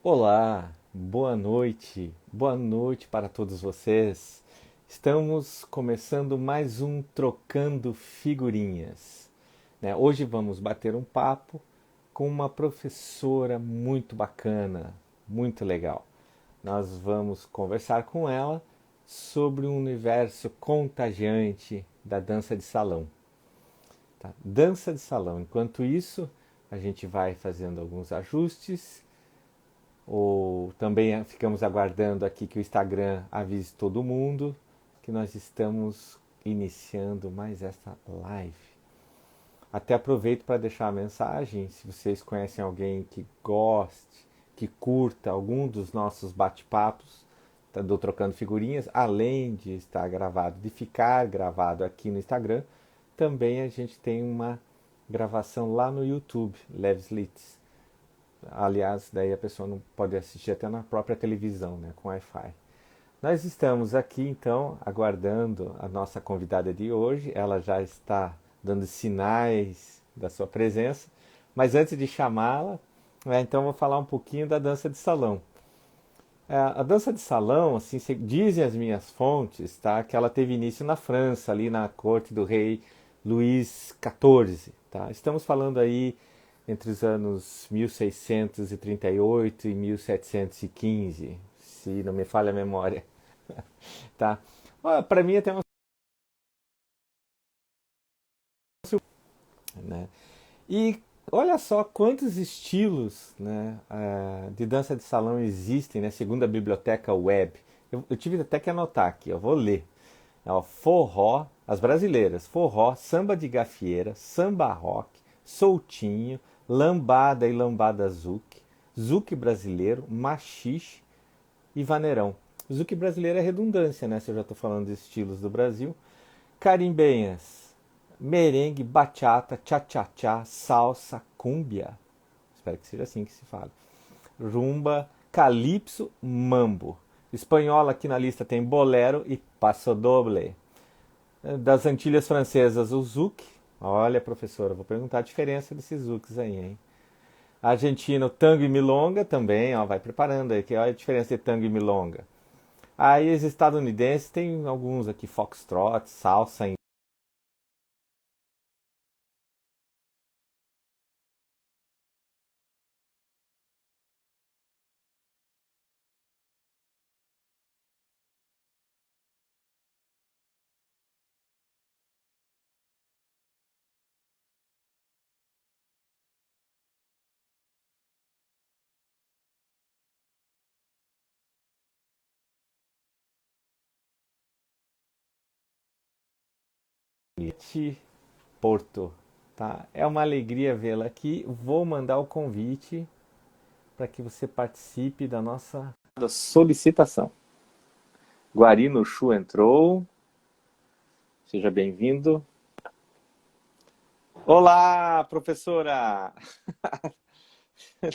Olá, boa noite para todos vocês. Estamos começando mais um Trocando Figurinhas, né? Hoje vamos bater um papo com uma professora muito bacana, muito legal. Nós vamos conversar com ela sobre um universo contagiante da dança de salão. Tá? Dança de salão. Enquanto isso, a gente vai fazendo alguns ajustes ou também ficamos aguardando aqui que o Instagram avise todo mundo que nós estamos iniciando mais essa live. Até aproveito para deixar a mensagem, se vocês conhecem alguém que goste, que curta algum dos nossos bate-papos, do Trocando Figurinhas, além de estar gravado, de ficar gravado aqui no Instagram, também a gente tem uma gravação lá no YouTube, Leves Lits. Aliás, daí a pessoa não pode assistir até na própria televisão, né, com Wi-Fi. Nós estamos aqui, então, aguardando a nossa convidada de hoje. Ela já está dando sinais da sua presença. Mas antes de chamá-la, então vou falar um pouquinho da dança de salão. A dança de salão, assim, dizem as minhas fontes, tá, que ela teve início na França, ali na corte do rei Luís XIV. Tá? Estamos falando aí entre os anos 1638 e 1715, se não me falha a memória. Tá? Para mim até uma, né? E olha só quantos estilos, né, de dança de salão existem, né, segundo a biblioteca web. Eu tive até que anotar aqui, eu vou ler. Ó, forró, as brasileiras, forró, samba de gafieira, samba rock, soltinho, lambada e lambada zouk, zouk brasileiro, machixe e vaneirão. Zouk brasileiro é redundância, né? Se eu já estou falando de estilos do Brasil. Carimbenhas, merengue, bachata, cha-cha-cha, salsa, cúmbia. Espero que seja assim que se fala. Rumba, calypso, mambo. Espanhola aqui na lista tem bolero e passo doble. Das Antilhas Francesas, o zouk. Olha, professora, vou perguntar a diferença desses zouks aí, hein? Argentino, tango e milonga também, ó, vai preparando aí, que olha a diferença de tango e milonga. Aí os estadunidenses tem alguns aqui, foxtrot, salsa. Porto, tá? É uma alegria vê-la aqui. Vou mandar o convite para que você participe da nossa solicitação. Guarino Chu entrou. Seja bem-vindo. Olá, professora!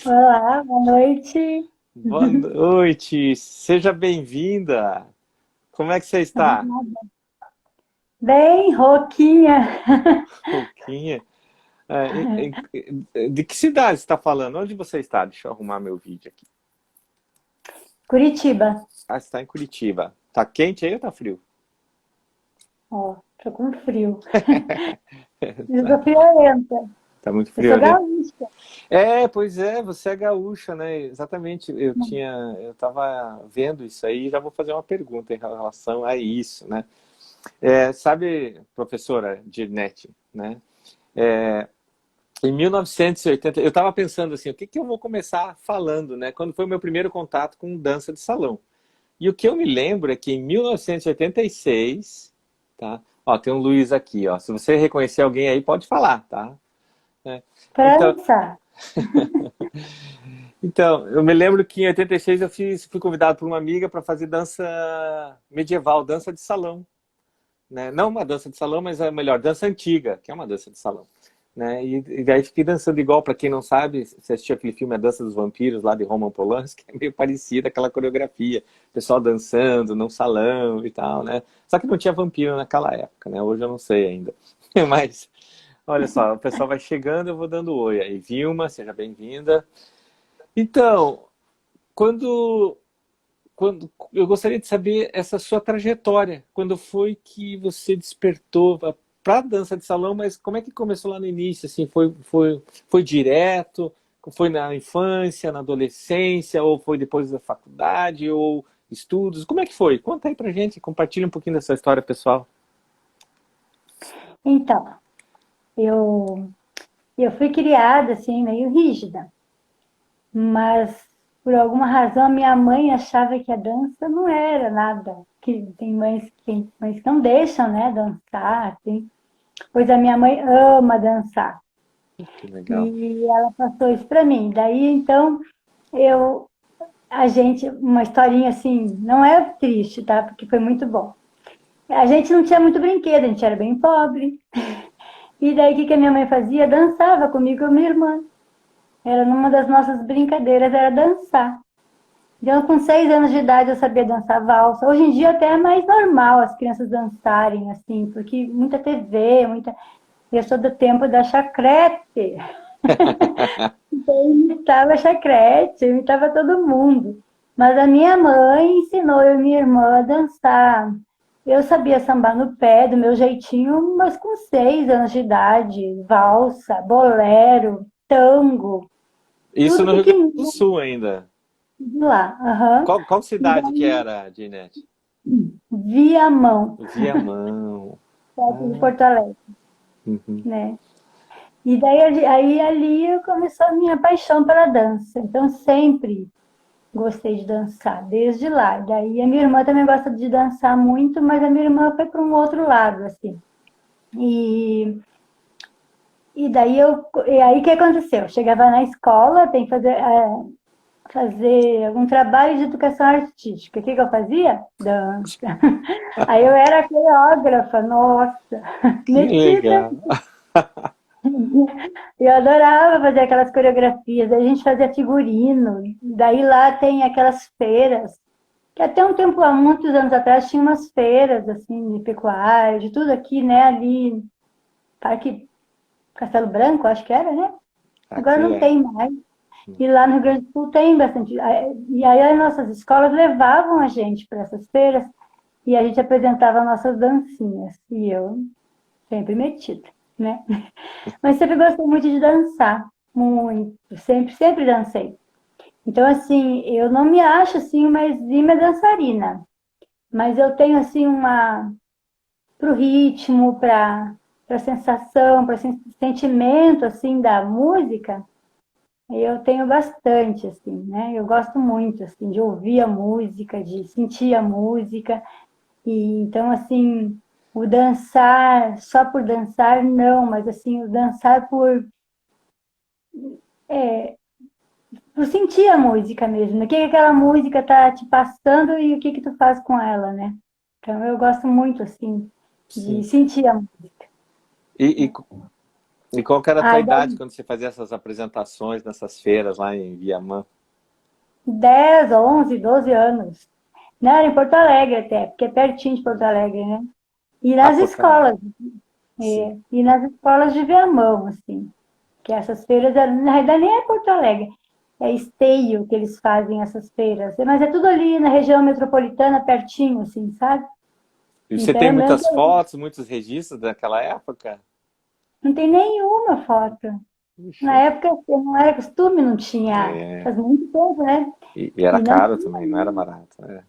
Olá, boa noite. Boa noite, seja bem-vinda. Como é que você está? Bem, Roquinha, Pouquinha. De que cidade você está falando? Onde você está? Deixa eu arrumar meu vídeo aqui. Curitiba. Ah, você está em Curitiba. Tá quente aí ou tá frio? Ó, tô com frio. Eu sou friorenta. Tá muito Eu sou frio, né? gaúcha. Pois é, você é gaúcha, né? Exatamente. Eu tava vendo isso aí e já vou fazer uma pergunta em relação a isso, né? Sabe, professora Dirnete, né? Em 1980, eu estava pensando assim, o que que eu vou começar falando, né? Quando foi o meu primeiro contato com dança de salão. E o que eu me lembro é que em 1986, tá? Ó, tem um Luiz aqui, ó. Se você reconhecer alguém aí, pode falar, tá? É. Então, França. Então, eu me lembro que em 86 fui convidado por uma amiga para fazer dança medieval, dança de salão, né? Não uma dança de salão, mas a melhor, dança antiga, que é uma dança de salão, né? E daí fiquei dançando igual, para quem não sabe, você assistiu aquele filme A Dança dos Vampiros, lá de Roman Polanski, que é meio parecida aquela coreografia, pessoal dançando num salão e tal, né? Só que não tinha vampiro naquela época, né? Hoje eu não sei ainda. Mas, olha só, o pessoal vai chegando, eu vou dando oi aí. Vilma, seja bem-vinda. Então, quando, eu gostaria de saber essa sua trajetória. Quando foi que você despertou para a dança de salão, mas como é que começou lá no início? Assim, foi direto? Foi na infância, na adolescência, ou foi depois da faculdade, ou estudos? Como é que foi? Conta aí pra gente, compartilha um pouquinho dessa história pessoal. Então, eu, eu fui criada assim, meio rígida, mas por alguma razão a minha mãe achava que a dança não era nada. Que tem mães que não deixam, né, dançar, assim. Pois a minha mãe ama dançar. Que legal. E ela passou isso para mim. Daí, então, eu, uma historinha assim, não é triste, tá? Porque foi muito bom. A gente não tinha muito brinquedo, a gente era bem pobre. E daí, o que a minha mãe fazia? Dançava comigo e com minha irmã. Era uma das nossas brincadeiras, era dançar. Então, com 6 anos de idade, eu sabia dançar valsa. Hoje em dia, até é mais normal as crianças dançarem, assim, porque muita TV, muita... Eu sou do tempo da chacrete. Então, eu imitava chacrete, eu imitava todo mundo. Mas a minha mãe ensinou eu e minha irmã a dançar. Eu sabia sambar no pé, do meu jeitinho, mas com 6 anos de idade. Valsa, bolero, tango, Isso tudo no Rio Grande do pequenininho Sul ainda. lá. Aham. Qual E cidade que daí, era, Ginete? Viamão, Viamão. perto de Ah, Porto Alegre, uhum. né? E daí aí ali começou a minha paixão pela dança. Então sempre gostei de dançar, desde lá. Daí a minha irmã também gosta de dançar muito, mas a minha irmã foi para um outro lado, assim. E, e daí e aí o que aconteceu? Eu chegava na escola, tem que fazer algum trabalho de educação artística. O que eu fazia? Dança. Aí eu era coreógrafa, nossa, Que metida. legal. Eu adorava fazer aquelas coreografias. A gente fazia figurino. Daí lá tem aquelas feiras, que até um tempo, há muitos anos atrás, tinha umas feiras, assim, de pecuária, de tudo aqui, né? Ali, Parque Castelo Branco, acho que era, né? Agora Aqui não é. tem mais. E lá no Rio Grande do Sul tem bastante. E aí as nossas escolas levavam a gente para essas feiras e a gente apresentava nossas dancinhas. E eu sempre metida, né? Mas sempre gostei muito de dançar, muito, sempre, sempre dancei. Então, assim, eu não me acho, assim, uma exímia dançarina, mas eu tenho, assim, para o ritmo, para a sensação, para o sentimento, assim, da música, eu tenho bastante, assim, né? Eu gosto muito, assim, de ouvir a música, de sentir a música, e então, assim, o dançar, só por dançar, não, mas, assim, o dançar por sentir a música mesmo, o que aquela música tá te passando e o que tu faz com ela, né? Então eu gosto muito, assim, de Sim. sentir a música. E, e, e qual que era a tua Ai, idade quando você fazia essas apresentações nessas feiras lá em Viamão? 10, 11, 12 anos. Não, era em Porto Alegre até, porque é pertinho de Porto Alegre, né? E Ah, nas Porto Alegre. escolas, Sim. e nas escolas de Viamão, assim, que essas feiras, na realidade nem é Porto Alegre, é Esteio que eles fazem essas feiras, mas é tudo ali na região metropolitana, pertinho, assim, sabe? E você Então tem é mesmo, muitas fotos, muitos registros daquela época? não tem nenhuma foto. Na Ixi. época não era costume, não tinha, É. faz muito tempo, né? E era E não caro tinha, também, não era barato. É.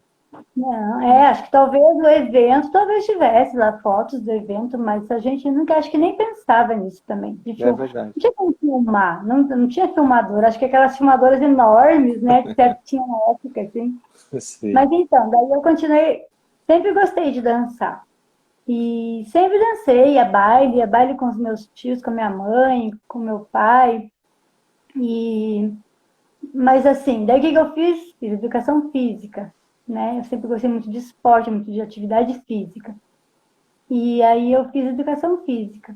não, Hum. acho que talvez o evento, talvez tivesse lá fotos do evento, mas a gente nunca, acho que nem pensava nisso também. É Não verdade. tinha como filmar, não tinha filmador, acho que aquelas filmadoras enormes, né, que tinha na época, assim. Sim. Mas então, daí eu continuei, sempre gostei de dançar. E sempre dancei a baile com os meus tios, com a minha mãe, com meu pai. E, mas assim, daí o que que eu fiz? Fiz educação física, né? Eu sempre gostei muito de esporte, muito de atividade física. E aí eu fiz educação física.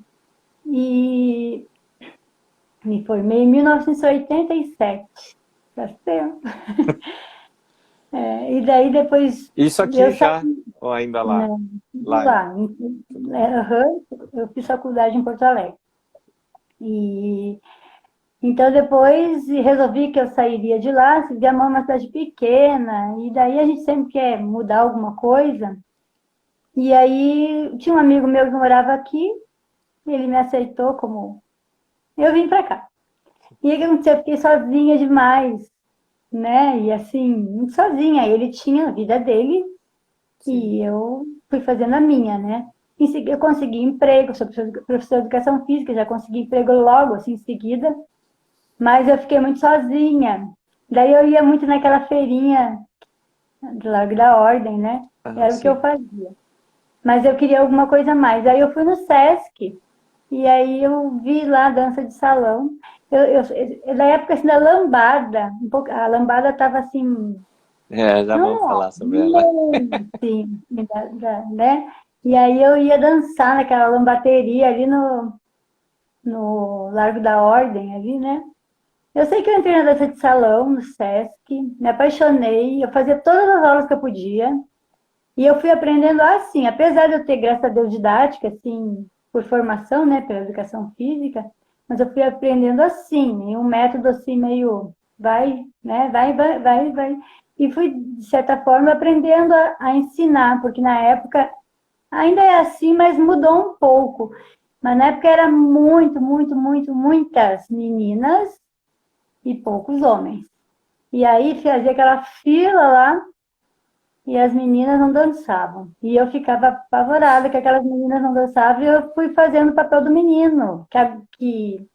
E me formei em 1987. Faz tempo. E daí depois Isso eu aqui saí, já, ou ainda lá? né, Lá, lá. tudo lá. Eu fiz faculdade em Porto Alegre. E Então depois resolvi que eu sairia de lá, a mãe é uma cidade pequena, e daí a gente sempre quer mudar alguma coisa. E aí tinha um amigo meu que morava aqui, ele me aceitou como eu vim para cá. E aí o que aconteceu? Eu fiquei sozinha demais, né? E assim, muito sozinha. Ele tinha a vida dele Sim. e eu fui fazendo a minha, né? Em seguida, eu consegui emprego, sou professora de educação física, já consegui emprego logo, assim, em seguida. Mas eu fiquei muito sozinha. Daí eu ia muito naquela feirinha do Largo da Ordem, né? Ah, Era o que eu sim. fazia. Mas eu queria alguma coisa a mais. Aí eu fui no Sesc, e aí eu vi lá a dança de salão. Na época assim, da lambada, a lambada estava assim, Já vamos não, falar sobre ela. muito assim, né? E aí eu ia dançar naquela lambateria ali no Largo da Ordem, ali, né? Eu sei que eu entrei na dança de salão, no Sesc, me apaixonei, eu fazia todas as aulas que eu podia, e eu fui aprendendo assim, apesar de eu ter, graças a Deus, didática, assim, por formação, né, pela educação física, mas eu fui aprendendo assim, em um método assim meio vai, né, vai, e fui, de certa forma, aprendendo a ensinar, porque na época ainda é assim, mas mudou um pouco. Mas na época era muitas meninas e poucos homens. E aí fazia aquela fila lá e as meninas não dançavam. E eu ficava apavorada que aquelas meninas não dançavam e eu fui fazendo o papel do menino, que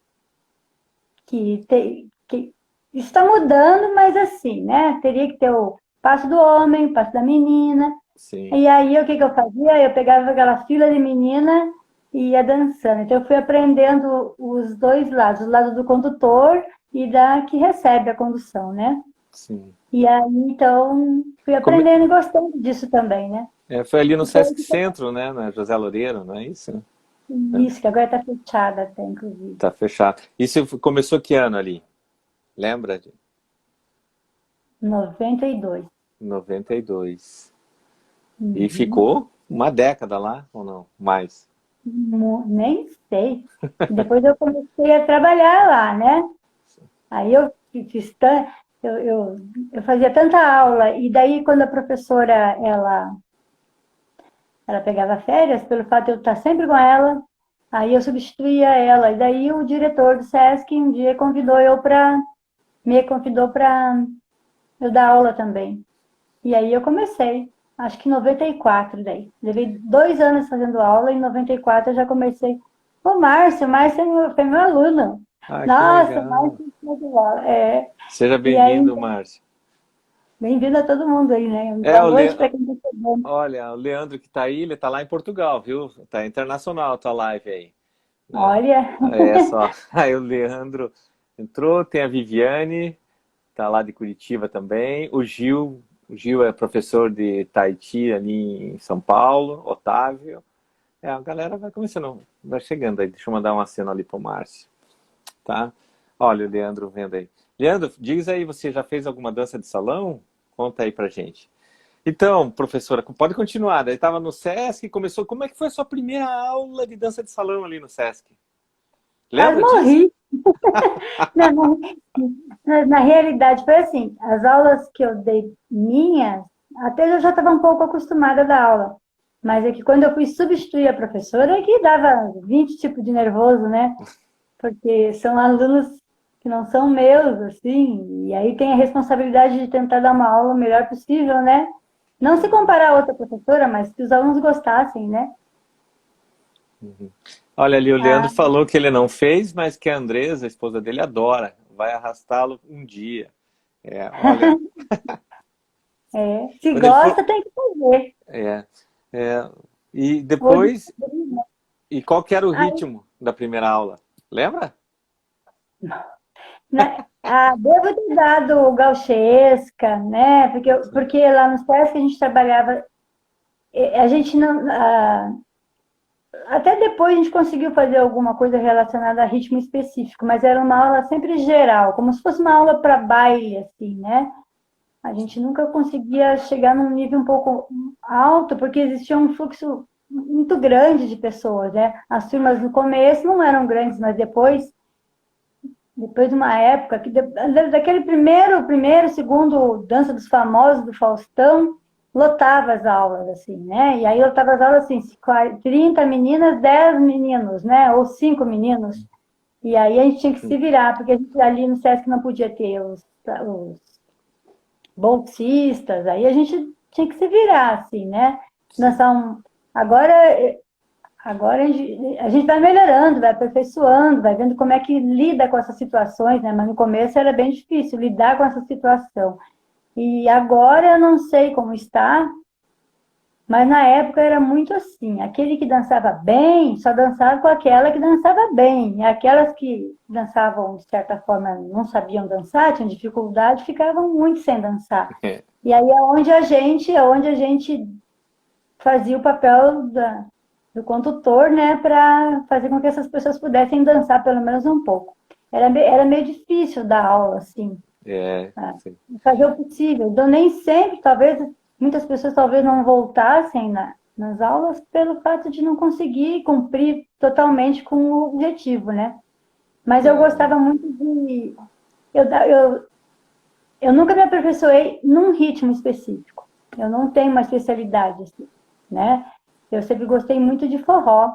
isso está mudando, mas assim, né? Teria que ter o passo do homem, o passo da menina. Sim. E aí o que, que eu fazia? Eu pegava aquela fila de menina e ia dançando. Então eu fui aprendendo os dois lados, o lado do condutor e da que recebe a condução, né? Sim. E aí, então, fui Come- aprendendo e gostando disso também, né? Foi ali no E foi Sesc Centro, né? Na José Loureiro, não é isso? É, isso, que agora está fechada até, inclusive. tá fechado. Isso começou que ano ali? Lembra? 92. 92. E Uhum. ficou uma década lá, ou não? Mais? Nem sei. Depois eu comecei a trabalhar lá, né? Aí eu fiz eu fazia tanta aula, e daí quando a professora, ela pegava férias, pelo fato de eu estar sempre com ela, aí eu substituía ela. E daí o diretor do SESC um dia me convidou para eu dar aula também. E aí eu comecei, acho que em 94 daí. Levei 2 anos fazendo aula, e em 94 eu já comecei. O Márcio foi meu aluno. Ah, que Nossa, o legal. Márcio foi muito bom. É, Seja e aí, bem-vindo, Márcio. bem-vindo a todo mundo aí, né? É, Boa noite para quem está chegando. olha, o Leandro que tá aí, ele tá lá em Portugal, viu? Tá internacional a tua live aí, né? Olha, É só. Aí o Leandro entrou, tem a Viviane, tá lá de Curitiba também. O Gil é professor de Tahiti ali em São Paulo, Otávio. A galera vai começando, vai chegando aí. Deixa eu mandar uma cena ali pro Márcio, tá? Olha o Leandro vendo aí. Leandro, diz aí, você já fez alguma dança de salão? Conta aí pra gente. Então, professora, pode continuar. Daí estava no Sesc, começou. Como é que foi a sua primeira aula de dança de salão ali no Sesc? quase Lembra disso? morri. Não, na realidade, foi assim: as aulas que eu dei minhas, até eu já estava um pouco acostumada da aula. Mas é que quando eu fui substituir a professora, é que dava 20 tipos de nervoso, né? Porque são alunos que não são meus, assim, e aí tem a responsabilidade de tentar dar uma aula o melhor possível, né? Não se comparar a outra professora, mas que os alunos gostassem, né? Olha ali, o Leandro Ah, falou que ele não fez, mas que a Andresa, a esposa dele, adora. Vai arrastá-lo um dia. Olha, se quando ele for. gosta, tem que fazer. É, é, e Hoje, depois, e qual que era o aí, ritmo da primeira aula? Lembra? né, devo ter dado gauchesca, né? Porque lá no SESC a gente trabalhava, a gente não, até depois a gente conseguiu fazer alguma coisa relacionada a ritmo específico, mas era uma aula sempre geral, como se fosse uma aula para baile, assim, né? A gente nunca conseguia chegar num nível um pouco alto, porque existia um fluxo muito grande de pessoas, né? As turmas no começo não eram grandes, mas depois Depois de uma época que daquele primeiro, segundo Dança dos Famosos do Faustão, lotava as aulas, assim, né? E aí lotava as aulas assim, 30 meninas, 10 meninos, né? Ou 5 meninos. E aí a gente tinha que se virar, porque a gente ali no Sesc não podia ter os bolsistas, aí a gente tinha que se virar, assim, né? Sim. Dançar um. Agora, agora a gente vai melhorando, vai aperfeiçoando, vai vendo como é que lida com essas situações, né? Mas no começo era bem difícil lidar com essa situação. E agora eu não sei como está, mas na época era muito assim. Aquele que dançava bem, só dançava com aquela que dançava bem. E aquelas que dançavam, de certa forma, não sabiam dançar, tinham dificuldade, ficavam muito sem dançar. É, E aí é onde a gente fazia o papel do condutor, né, para fazer com que essas pessoas pudessem dançar pelo menos um pouco. Era meio difícil dar aula, assim, sim. fazer o possível. Então, nem sempre, talvez, muitas pessoas talvez não voltassem nas aulas pelo fato de não conseguir cumprir totalmente com o objetivo, né? Mas eu É, gostava muito de... Eu, eu, eu nunca me aperfeiçoei num ritmo específico. Eu não tenho uma especialidade, assim, né? Eu sempre gostei muito de forró.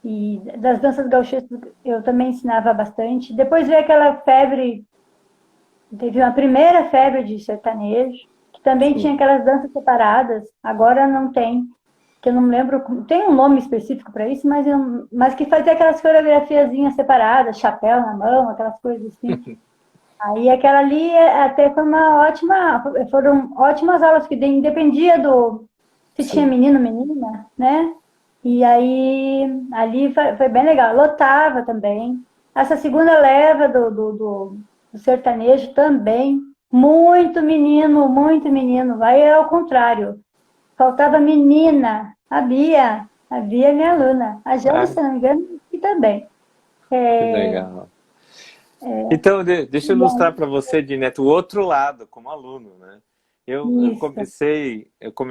E das danças gauchescas eu também ensinava bastante. Depois veio aquela febre, teve uma primeira febre de sertanejo, que também tinha sim. aquelas danças separadas. Agora não tem, que eu não lembro, tem um nome específico para isso, mas que fazia aquelas coreografiazinhas separadas, chapéu na mão, aquelas coisas assim. Aí aquela ali até foi uma ótima, foram ótimas aulas, que independia do se tinha Sim. menino, menina, né? E aí ali foi bem legal. Lotava também. Essa segunda leva do sertanejo também. Muito menino, muito menino. Aí é ao contrário. Faltava menina. A Bia é minha aluna. A Jana, Ah, se não me engano, e também. que É, legal. Então, deixa eu ilustrar para você, de neto, o outro lado, como aluno, né?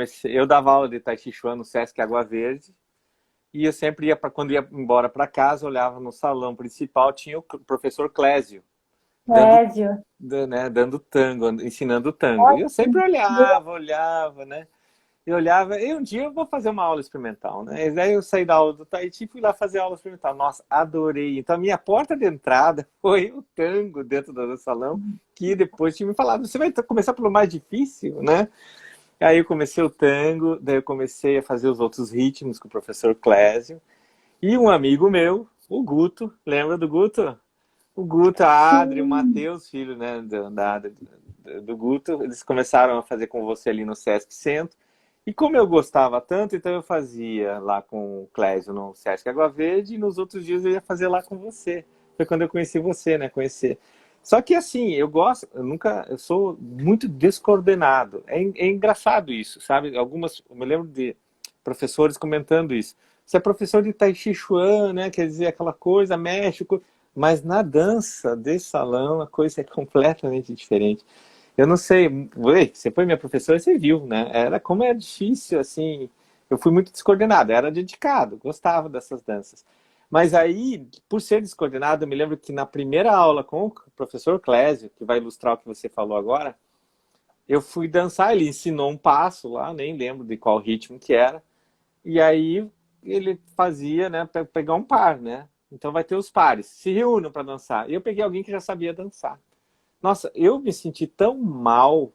isso. Eu dava aula de Tai Chi Chuan no Sesc Água Verde, e eu sempre ia, quando ia embora para casa, olhava no salão principal, tinha o professor Clésio, dando, Clésio. né, dando tango, ensinando tango. E eu sempre Ótimo. olhava, né? E olhava, e um dia eu vou fazer uma aula experimental, né? E daí eu saí da aula do Tahiti e fui lá fazer aula experimental. Nossa, adorei. Então a minha porta de entrada foi o tango dentro do salão, que depois tinha me falado, você vai começar pelo mais difícil, né? Aí eu comecei o tango, daí eu comecei a fazer os outros ritmos com o professor Clésio. E um amigo meu, o Guto, lembra do Guto? O Guto, a Adri, o Sim. Matheus, filho, né, da Adri, do Guto, eles começaram a fazer com você ali no Sesc Centro. E como eu gostava tanto, então eu fazia lá com o Clésio no Sesc Água Verde, e nos outros dias eu ia fazer lá com você. Foi quando eu conheci você, né? Conhecer. Só que assim, eu sou muito descoordenado. É engraçado isso, sabe? Eu me lembro de professores comentando isso. Você é professor de Tai Chi Chuan, né? Quer dizer, aquela coisa, México. Mas na dança de salão a coisa é completamente diferente. Eu não sei, você foi minha professora, você viu, né? Era como é difícil, assim. Eu fui muito descoordenado, era dedicado, gostava dessas danças. Mas aí, por ser descoordenado, eu me lembro que na primeira aula com o professor Clésio, que vai ilustrar o que você falou agora, eu fui dançar, ele ensinou um passo lá, nem lembro de qual ritmo que era, e aí ele fazia, né, para pegar um par, né? Então vai ter os pares, se reúnam para dançar. E eu peguei alguém que já sabia dançar. Nossa, eu me senti tão mal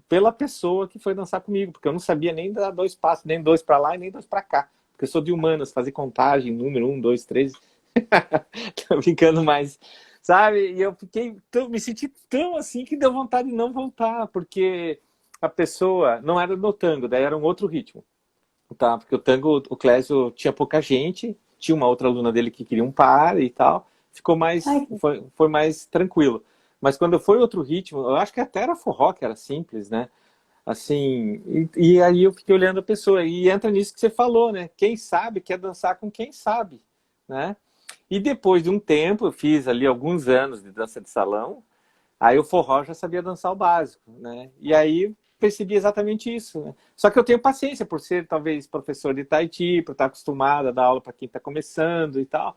pela pessoa que foi dançar comigo, porque eu não sabia nem dar dois passos, nem dois para lá e nem dois para cá. Porque eu sou de humanas, fazer contagem, número um, dois, três. Tô brincando mais, sabe? E eu me senti tão assim que deu vontade de não voltar, porque a pessoa não era no tango, daí era um outro ritmo, tá? Porque o tango, o Clésio tinha pouca gente, tinha uma outra aluna dele que queria um par e tal, Ai, foi mais tranquilo. Mas quando foi outro ritmo, eu acho que até era forró, que era simples, né? Assim, e aí eu fiquei olhando a pessoa, e entra nisso que você falou, né? Quem sabe quer dançar com quem sabe, né? E depois de um tempo, eu fiz ali alguns anos de dança de salão, aí o forró já sabia dançar o básico, né? E aí percebi exatamente isso, né? Só que eu tenho paciência por ser talvez professor de Tai Chi, por estar acostumado a dar aula para quem está começando e tal.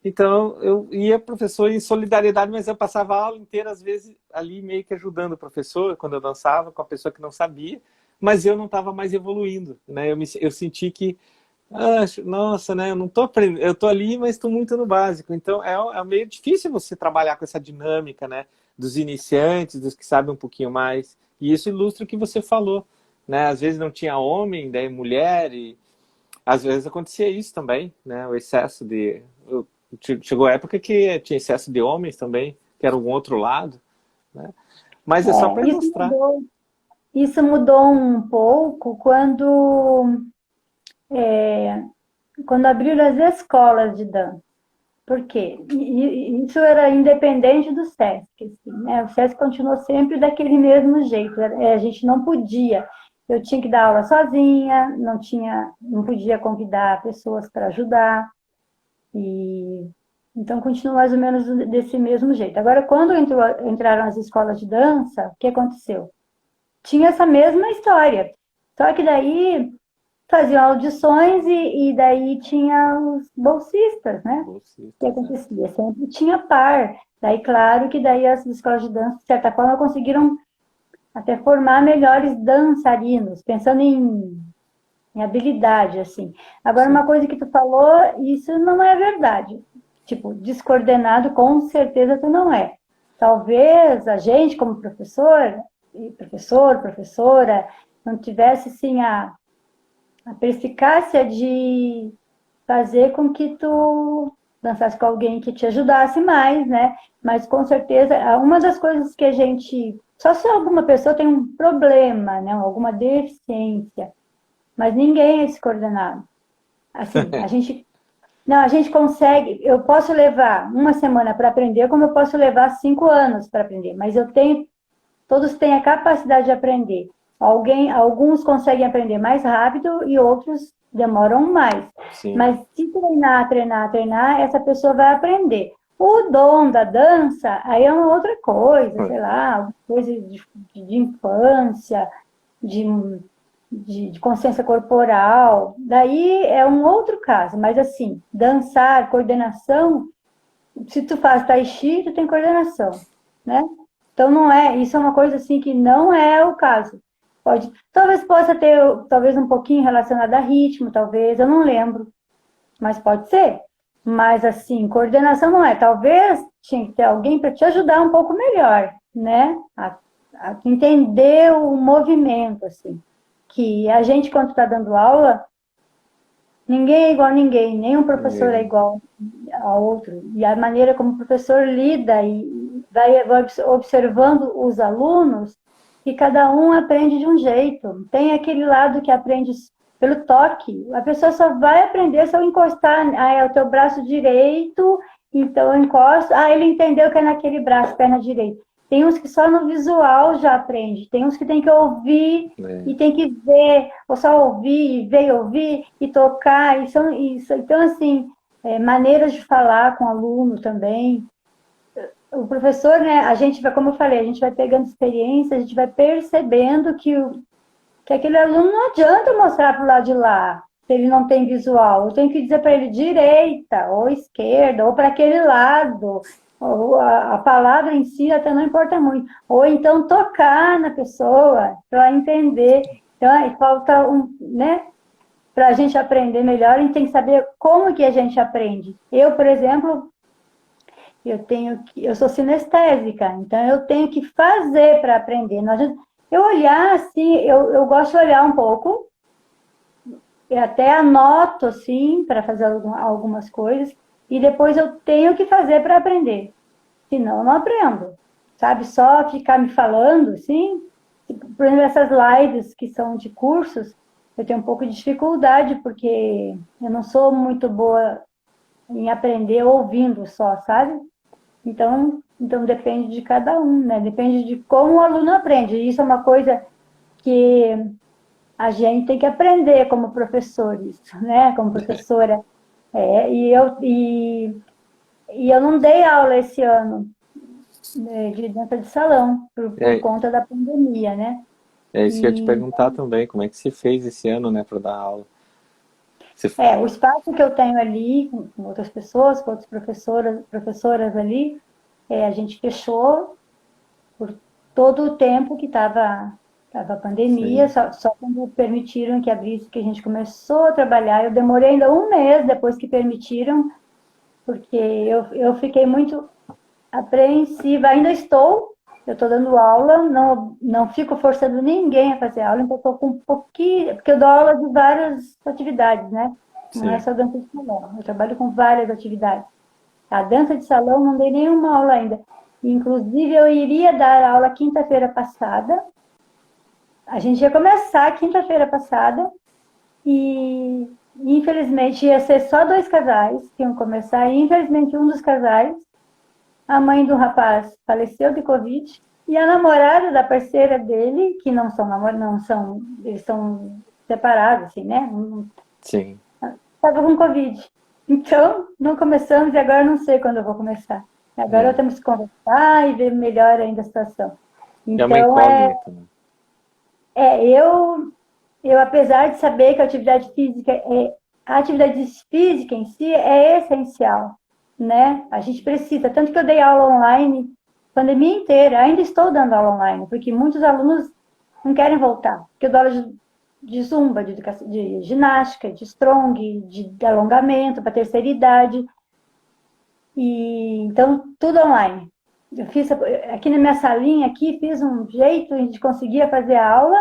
Então, eu ia professor em solidariedade, mas eu passava a aula inteira, às vezes, ali meio que ajudando o professor, quando eu dançava com a pessoa que não sabia, mas eu não estava mais evoluindo, né? Eu senti que, nossa, né? Eu não estou aprendendo, eu estou ali, mas estou muito no básico. Então, é meio difícil você trabalhar com essa dinâmica, né? Dos iniciantes, dos que sabem um pouquinho mais. E isso ilustra o que você falou, né? Às vezes não tinha homem, daí mulher, e às vezes acontecia isso também, né? O excesso de... Chegou a época que tinha excesso de homens também, que era um outro lado, né? Mas é só para Isso ilustrar. mudou, isso mudou um pouco quando abriram as escolas de dança. Por quê? Isso era independente do SESC, assim, né? O SESC continuou sempre daquele mesmo jeito. A gente não podia. Eu tinha que dar aula sozinha, não podia convidar pessoas para ajudar. E então continua mais ou menos desse mesmo jeito. Agora, quando entraram as escolas de dança, o que aconteceu? Tinha essa mesma história. Só que daí faziam audições e daí tinha os bolsistas, né? O que Bolsistas, né? acontecia? Sempre tinha par. Daí, claro que daí as escolas de dança, de certa forma, conseguiram até formar melhores dançarinos, pensando em habilidade, assim. Agora, uma Sim. coisa que tu falou, isso não é verdade. Tipo, descoordenado, com certeza tu não é. Talvez a gente, como professora, não tivesse, assim, a perspicácia de fazer com que tu dançasse com alguém que te ajudasse mais, né? Mas com certeza, uma das coisas que a gente. Só se alguma pessoa tem um problema, né? Alguma deficiência, mas ninguém é descoordenado. Assim, a gente. Não, a gente consegue. Eu posso levar uma semana para aprender, como eu posso levar 5 anos para aprender, mas todos têm a capacidade de aprender. Alguns conseguem aprender mais rápido e outros demoram mais. Sim. Mas se treinar, essa pessoa vai aprender. O dom da dança, aí é uma outra coisa, sei lá, coisa de infância, de, de consciência corporal. Daí é um outro caso, mas assim, dançar, coordenação, se tu faz tai chi, tu tem coordenação, né? Então não é, isso é uma coisa assim que não é o caso. Talvez possa ter, talvez um pouquinho relacionado a ritmo, talvez, eu não lembro, mas pode ser. Mas assim, coordenação não é. Talvez tinha que ter alguém para te ajudar um pouco melhor, né? A entender o movimento, assim. Que a gente, quando está dando aula, ninguém é igual a ninguém, nenhum professor é Ninguém. igual ao outro. E a maneira como o professor lida e vai observando os alunos, que cada um aprende de um jeito. Tem aquele lado que aprende pelo toque. A pessoa só vai aprender se eu encostar, é o teu braço direito, então eu encosto, ele entendeu que é naquele braço, perna direita. Tem uns que só no visual já aprende, tem uns que tem que ouvir É. e tem que ver, ou só ouvir, ver e ouvir e tocar. Então, assim, maneiras de falar com o aluno também. O professor, né, a gente vai, como eu falei, a gente vai pegando experiência, a gente vai percebendo que aquele aluno não adianta mostrar para o lado de lá, se ele não tem visual. Eu tenho que dizer para ele direita, ou esquerda, ou para aquele lado. Ou a palavra em si até não importa muito. Ou então tocar na pessoa para ela entender. Então, aí falta né? Para a gente aprender melhor, a gente tem que saber como que a gente aprende. Eu, por exemplo, eu sou sinestésica, então eu tenho que fazer para aprender. Eu olhar assim, eu gosto de olhar um pouco, eu até anoto assim para fazer algumas coisas e depois eu tenho que fazer para aprender. Senão eu não aprendo. Sabe, só ficar me falando assim, por exemplo, essas lives que são de cursos, eu tenho um pouco de dificuldade porque eu não sou muito boa em aprender ouvindo só, sabe? Então depende de cada um, né? Depende de como o aluno aprende. Isso é uma coisa que a gente tem que aprender como professores, né? Como professora. E eu não dei aula esse ano, né, de dança de salão, por É, conta da pandemia, né? é isso que eu ia te E perguntar também, como é que se fez esse ano, né, para dar aula? O espaço que eu tenho ali, com outras pessoas, com outras professoras ali, a gente fechou por todo o tempo que tava a pandemia, Sim. só quando permitiram que abrisse, que a gente começou a trabalhar. Eu demorei ainda um mês depois que permitiram, porque eu fiquei muito apreensiva. Ainda eu estou dando aula, não fico forçando ninguém a fazer aula, então estou com um pouquinho, porque eu dou aula de várias atividades, né? Não é Sim. só dança de salão, eu trabalho com várias atividades. A dança de salão não dei nenhuma aula ainda. Inclusive, eu iria dar aula quinta-feira passada. A gente ia começar quinta-feira passada e, infelizmente, ia ser só 2 casais que iam começar. E, infelizmente, um dos casais, a mãe do rapaz, faleceu de Covid. E a namorada da parceira dele, que não são namorados, não são, eles são separados, assim, né? Sim. Estava com Covid. Então, não começamos e agora não sei quando eu vou começar. Agora É. temos que conversar e ver melhor ainda a situação. É uma Então, incógnita, né? é eu, apesar de saber que a atividade física em si é essencial, né? A gente precisa, tanto que eu dei aula online pandemia inteira, ainda estou dando aula online, porque muitos alunos não querem voltar, porque eu dou aula de zumba, de ginástica, de strong, de alongamento para terceira idade, e então tudo online. Eu fiz aqui na minha salinha aqui, fiz um jeito, a gente conseguia fazer a aula,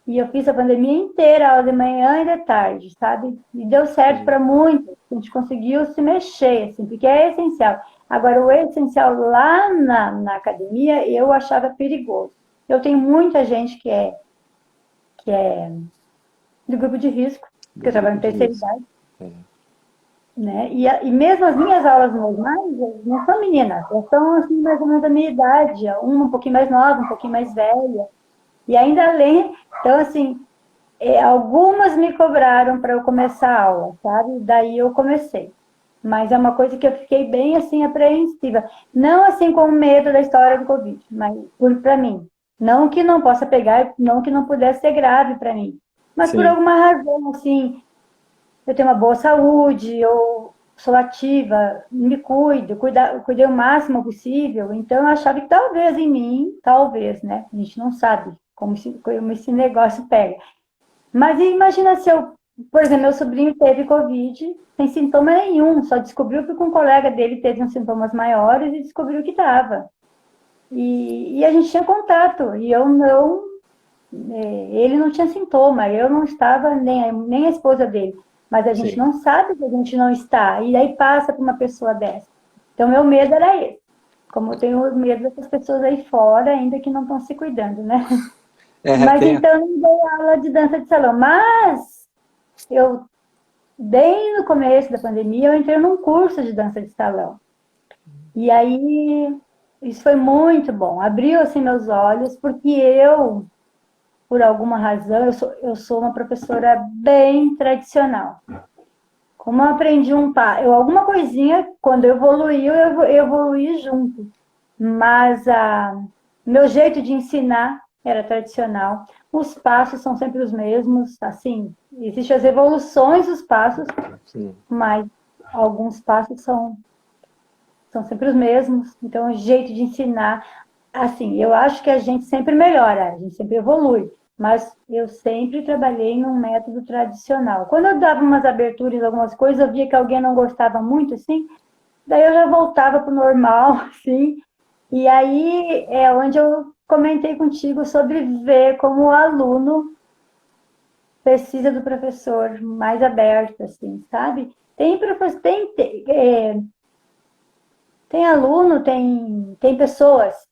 e eu fiz a pandemia inteira, aula de manhã e de tarde, sabe? E deu certo Sim. para muitos. A gente conseguiu se mexer, assim, porque é essencial. Agora, o essencial lá na academia, eu achava perigoso. Eu tenho muita gente que é do grupo de risco, Do porque eu trabalho grupo em de terceira risco. idade, É. né? E mesmo as minhas aulas normais, não são meninas, elas são assim, mais ou menos da minha idade, uma um pouquinho mais nova, um pouquinho mais velha. E ainda além, então assim, algumas me cobraram para eu começar a aula, sabe? Daí eu comecei. Mas é uma coisa que eu fiquei bem assim apreensiva. Não assim com medo da história do Covid, mas para mim. Não que não possa pegar, não que não pudesse ser grave para mim. Mas por Sim. alguma razão, assim, eu tenho uma boa saúde, eu sou ativa, me cuidei o máximo possível. Então eu achava que talvez em mim, talvez, né? A gente não sabe como esse negócio pega. Mas imagina se eu, por exemplo, meu sobrinho teve Covid sem sintoma nenhum, só descobriu que um colega dele teve uns sintomas maiores e descobriu que estava. E a gente tinha contato, e eu não, ele não tinha sintoma, eu não estava, nem a esposa dele. Mas a gente Sim. não sabe que a gente não está, e aí passa para uma pessoa dessa. Então, meu medo era esse. Como eu tenho medo dessas pessoas aí fora, ainda que não estão se cuidando, né? É, Mas tem. então, eu não dei aula de dança de salão. Mas eu, bem no começo da pandemia, eu entrei num curso de dança de salão. E aí, isso foi muito bom. Abriu, assim, meus olhos, porque por alguma razão, eu sou uma professora bem tradicional. Como eu aprendi alguma coisinha, quando evoluiu, eu evoluí junto. Mas meu jeito de ensinar era tradicional. Os passos são sempre os mesmos, assim, existem as evoluções dos passos, Sim. mas alguns passos são sempre os mesmos. Então, o jeito de ensinar, assim, eu acho que a gente sempre melhora, a gente sempre evolui, mas eu sempre trabalhei num método tradicional. Quando eu dava umas aberturas, algumas coisas, eu via que alguém não gostava muito, assim, daí eu já voltava para o normal, assim, e aí é onde eu comentei contigo sobre ver como o aluno precisa do professor mais aberto, assim, sabe? Tem professor, tem aluno, tem pessoas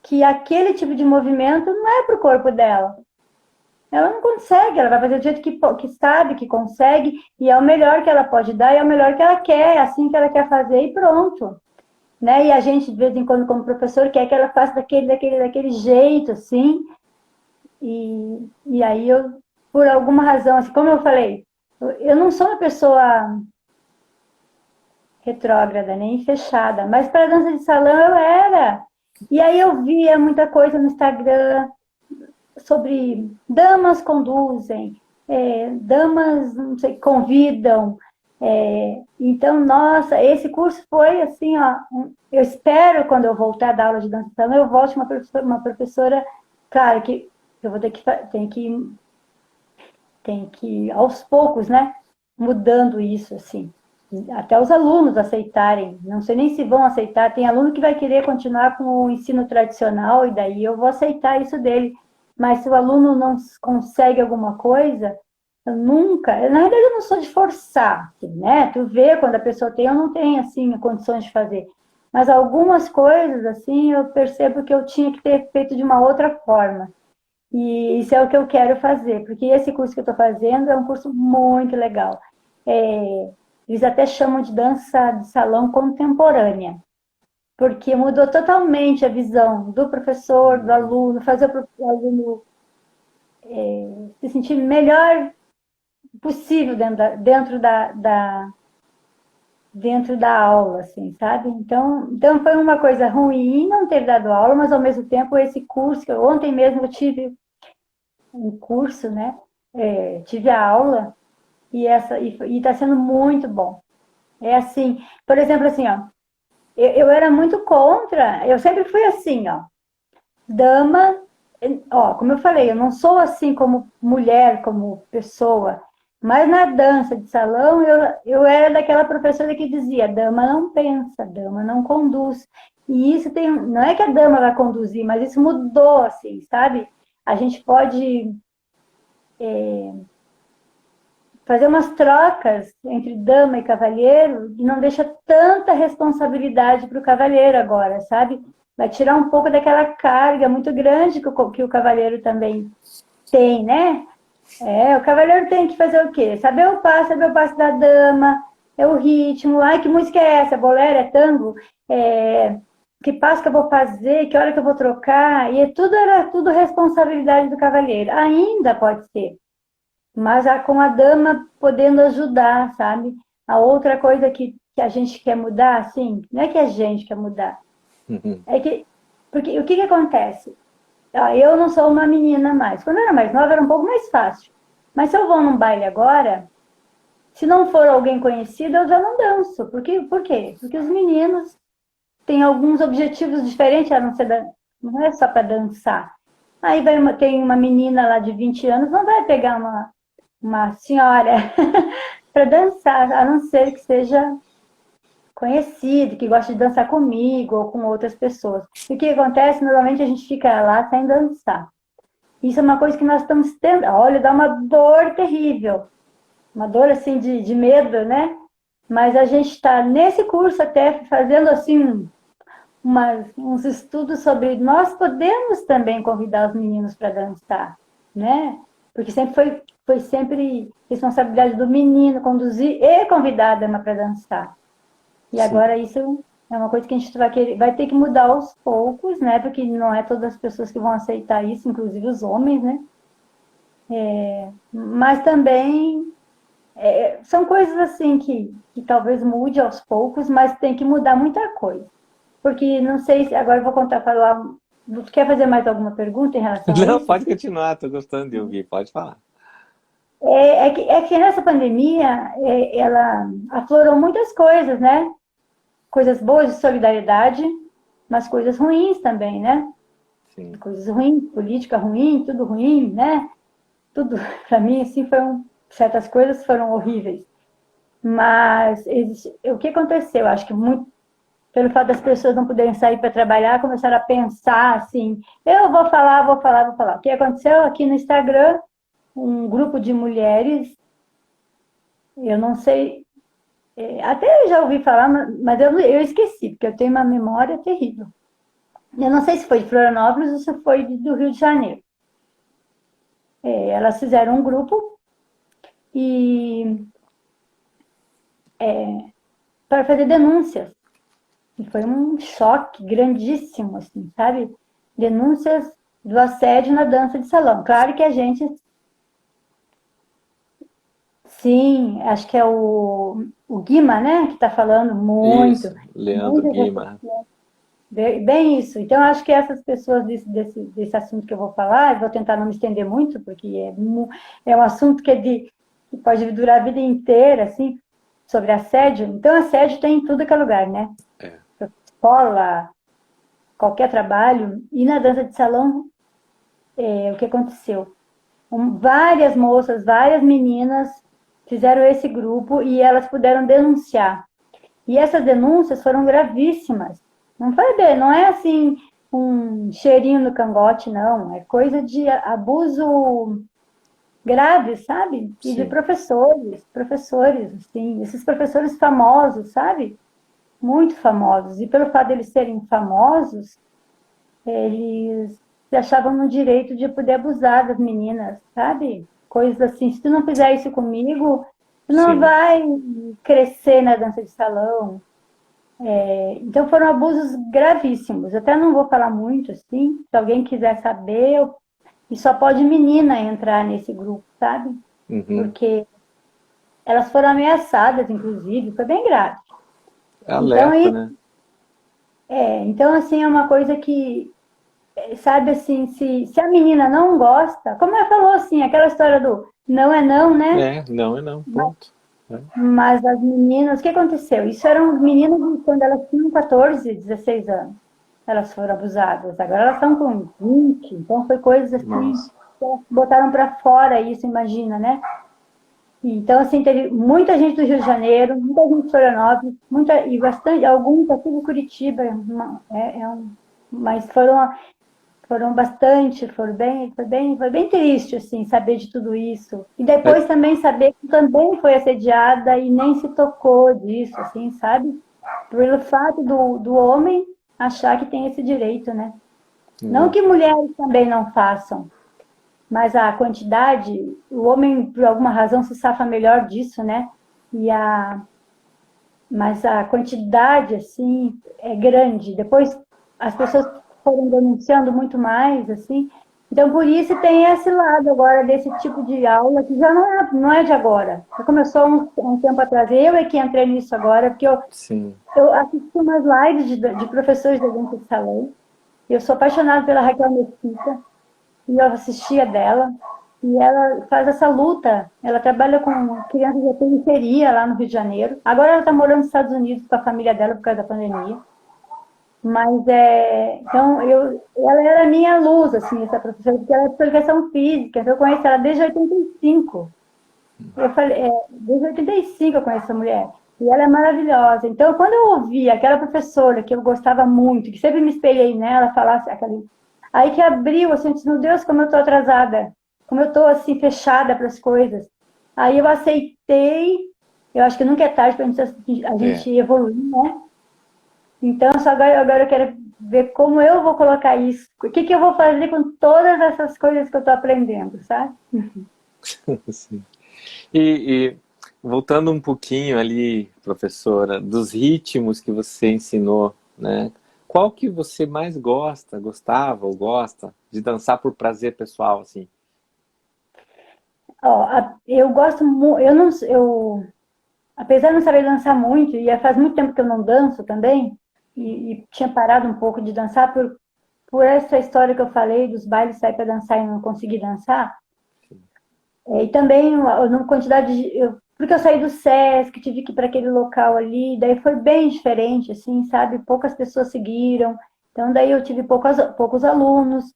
que aquele tipo de movimento não é para o corpo dela. Ela não consegue, ela vai fazer do jeito que sabe, que consegue, e é o melhor que ela pode dar, e é o melhor que ela quer, é assim que ela quer fazer, e pronto. Né? E a gente, de vez em quando, como professor, quer que ela faça daquele jeito, assim, e aí eu, por alguma razão, assim, como eu falei, eu não sou uma pessoa retrógrada, nem fechada, mas para dança de salão eu era. E aí eu via muita coisa no Instagram sobre damas conduzem, damas, não sei, convidam. Então, nossa, esse curso foi assim, ó, eu espero quando eu voltar a dar aula de dança salão, eu volte uma professora, claro que eu vou ter que, tem que aos poucos, né, mudando isso, assim, até os alunos aceitarem, não sei nem se vão aceitar, tem aluno que vai querer continuar com o ensino tradicional, e daí eu vou aceitar isso dele, mas se o aluno não consegue alguma coisa, eu nunca, na verdade eu não sou de forçar, assim, né, tu vê quando a pessoa tem ou não tem, assim, condições de fazer, mas algumas coisas, assim, eu percebo que eu tinha que ter feito de uma outra forma, e isso é o que eu quero fazer, porque esse curso que eu estou fazendo é um curso muito legal. Eles até chamam de dança de salão contemporânea, porque mudou totalmente a visão do professor, do Uhum. aluno, fazer o aluno se sentir melhor possível dentro da aula, assim, sabe? Então foi uma coisa ruim não ter dado aula, mas ao mesmo tempo esse curso, que ontem mesmo eu tive um curso, né? Tive a aula e está sendo muito bom. É assim, por exemplo, assim, ó, eu era muito contra, eu sempre fui assim, ó, dama, ó, como eu falei, eu não sou assim como mulher, como pessoa, mas na dança de salão eu era daquela professora que dizia, dama não pensa, dama não conduz. E isso tem, não é que a dama vai conduzir, mas isso mudou, assim, sabe? A gente pode fazer umas trocas entre dama e cavalheiro e não deixa tanta responsabilidade para o cavalheiro agora, sabe? Vai tirar um pouco daquela carga muito grande que o cavalheiro também tem, né? O cavalheiro tem que fazer o quê? Saber o passo da dama, é o ritmo. Ai, que música é essa? Bolero? É tango? Que passo que eu vou fazer? Que hora que eu vou trocar? E era tudo responsabilidade do cavalheiro. Ainda pode ser, mas com a dama podendo ajudar, sabe? A outra coisa que a gente quer mudar, assim, não é que a gente quer mudar, Uhum. é que, porque o que acontece? Eu não sou uma menina mais. Quando eu era mais nova era um pouco mais fácil. Mas se eu vou num baile agora, se não for alguém conhecido, eu já não danço. Por quê? Porque os meninos têm alguns objetivos diferentes, a não ser não é só para dançar. Aí tem uma menina lá de 20 anos, não vai pegar uma senhora para dançar, a não ser que seja conhecido, que goste de dançar comigo ou com outras pessoas. E o que acontece? Normalmente a gente fica lá sem dançar. Isso é uma coisa que nós estamos tendo. Olha, dá uma dor terrível, uma dor assim de medo, né? Mas a gente está nesse curso até fazendo assim uns estudos sobre nós podemos também convidar os meninos para dançar, né? Porque foi sempre responsabilidade do menino conduzir e convidar a dama para dançar. E Sim. agora isso é uma coisa que a gente vai ter que mudar aos poucos, né? Porque não é todas as pessoas que vão aceitar isso, inclusive os homens, né? Mas também são coisas assim que talvez mude aos poucos, mas tem que mudar muita coisa. Porque não sei se agora eu vou falar. Tu quer fazer mais alguma pergunta em relação a Não, isso? pode continuar, tô gostando de ouvir, pode falar. É que nessa pandemia ela aflorou muitas coisas, né? Coisas boas de solidariedade, mas coisas ruins também, né? Sim. Coisas ruins, política ruim, tudo ruim, né? Tudo, para mim, assim, certas coisas foram horríveis. Mas o que aconteceu? Acho que muito pelo fato das pessoas não poderem sair para trabalhar, começaram a pensar assim: eu vou falar, vou falar, vou falar. O que aconteceu aqui no Instagram? Um grupo de mulheres, eu não sei, até já ouvi falar, mas eu esqueci, porque eu tenho uma memória terrível. Eu não sei se foi de Florianópolis ou se foi do Rio de Janeiro. Elas fizeram um grupo e para fazer denúncias. E foi um choque grandíssimo, assim, sabe? Denúncias do assédio na dança de salão. Claro que a gente, sim, acho que é o Guima, né, que está falando muito. Isso, Leandro Muitas dessas, Guima. bem isso. Então, eu acho que essas pessoas desse assunto que eu vou falar, eu vou tentar não me estender muito, porque é um assunto que pode durar a vida inteira, assim, sobre assédio. Então, assédio tem em tudo que é lugar, né? É. Escola, qualquer trabalho. E na dança de salão, o que aconteceu? Várias moças, várias meninas fizeram esse grupo e elas puderam denunciar. E essas denúncias foram gravíssimas. Não foi bem, não é assim um cheirinho no cangote, não. É coisa de abuso grave, sabe? E de Sim, professores, assim, esses professores famosos, sabe? Muito famosos. E pelo fato de eles serem famosos, eles se achavam no direito de poder abusar das meninas, sabe? Coisas assim, se tu não fizer isso comigo, tu não sim. vai crescer na dança de salão. Então foram abusos gravíssimos. Até não vou falar muito assim, se alguém quiser saber, e só pode menina entrar nesse grupo, sabe? Uhum. Porque elas foram ameaçadas, inclusive, foi bem grave. Então, Alerta, né? então assim, é uma coisa que sabe assim, se a menina não gosta, como ela falou assim, aquela história do não é não, né? Não é não, ponto. É. Mas as meninas, o que aconteceu? Isso eram meninas quando elas tinham 14, 16 anos. Elas foram abusadas. Agora elas estão com 20, então foi coisas assim, Nossa. que elas botaram para fora isso, imagina, né? Então, assim, teve muita gente do Rio de Janeiro, muita gente de Florianópolis, e bastante, alguns aqui de Curitiba, mas foram bastante, foi bem triste, assim, saber de tudo isso. E É, depois também saber que também foi assediada e nem se tocou disso, assim, sabe? Pelo fato do homem achar que tem esse direito, né? Não é. que mulheres também não façam, mas a quantidade, o homem, por alguma razão, se safa melhor disso, né? E mas a quantidade, assim, é grande. Depois as pessoas foram denunciando muito mais, assim. Então, por isso tem esse lado agora desse tipo de aula, que já não é de agora. Já começou um tempo atrás. Eu é que entrei nisso agora, porque Sim. eu assisti umas lives de professores da dança de salão. Eu sou apaixonada pela Raquel Mesquita, e eu assistia dela. E ela faz essa luta. Ela trabalha com crianças de periferia lá no Rio de Janeiro. Agora ela está morando nos Estados Unidos com a família dela por causa da pandemia. Mas então ela era a minha luz, assim, essa professora, porque ela é de educação física. Então eu conheço ela desde 85. Eu falei, desde 85 eu conheço essa mulher. E ela é maravilhosa. Então, quando eu ouvi aquela professora que eu gostava muito, que sempre me espelhei nela, falasse aquela. Aí que abriu, assim, eu disse, meu Deus, como eu estou atrasada. Como eu estou, assim, fechada para as coisas. Aí eu aceitei. Eu acho que nunca é tarde para a É. gente evoluir, né? Então, só agora eu quero ver como eu vou colocar isso. O que, que eu vou fazer com todas essas coisas que eu estou aprendendo, sabe? Sim. E voltando um pouquinho ali, professora, dos ritmos que você ensinou, né? Qual que você mais gosta, gostava ou gosta de dançar por prazer pessoal, assim? Ó, eu gosto muito, eu não, apesar de não saber dançar muito, e faz muito tempo que eu não danço também, e tinha parado um pouco de dançar por essa história que eu falei dos bailes sair para dançar e não conseguir dançar. E também uma quantidade porque eu saí do SESC, tive que ir para aquele local ali, daí foi bem diferente, assim, sabe? Poucas pessoas seguiram, então daí eu tive poucos alunos,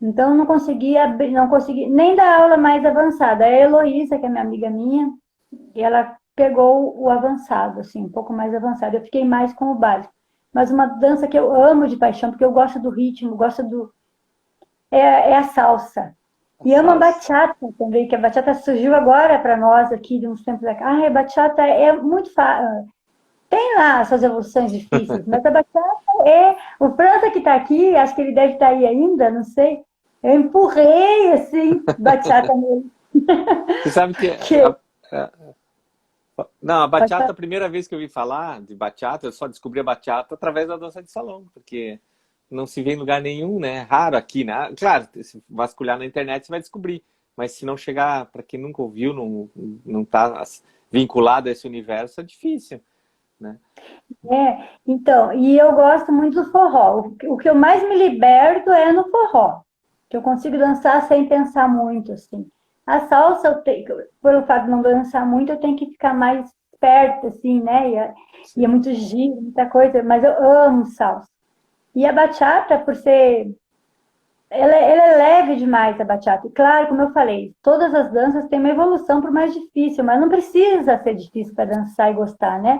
então não consegui abrir, não consegui nem dar aula mais avançada. A Heloísa, que é minha amiga minha, e ela pegou o avançado, assim, um pouco mais avançado. Eu fiquei mais com o básico. Mas uma dança que eu amo de paixão, porque eu gosto do ritmo, gosto é a salsa. A E amo a salsa. bachata também, que a bachata surgiu agora para nós aqui, de uns tempos aqui. Ah, a bachata é muito fácil. Tem lá as suas evoluções difíceis, mas a bachata é. O França que está aqui, acho que ele deve estar aí ainda, não sei. Eu empurrei, assim, bachata nele. Você sabe que Que... não, a Pode bachata, falar. a primeira vez que eu ouvi falar de bachata, eu só descobri a bachata através da dança de salão, porque não se vê em lugar nenhum, né? Raro aqui, né? Claro, se vasculhar na internet você vai descobrir, mas se não chegar, para quem nunca ouviu, não tá vinculado a esse universo, é difícil. né? Então, e eu gosto muito do forró. O que eu mais me liberto é no forró, que eu consigo dançar sem pensar muito, assim. A salsa, pelo fato de não dançar muito, eu tenho que ficar mais perto, assim, né? E é Sim, muito giro, muita coisa, mas eu amo salsa. E a bachata, por ser. Ela é leve demais, a bachata. E claro, como eu falei, todas as danças têm uma evolução para o mais difícil, mas não precisa ser difícil para dançar e gostar, né?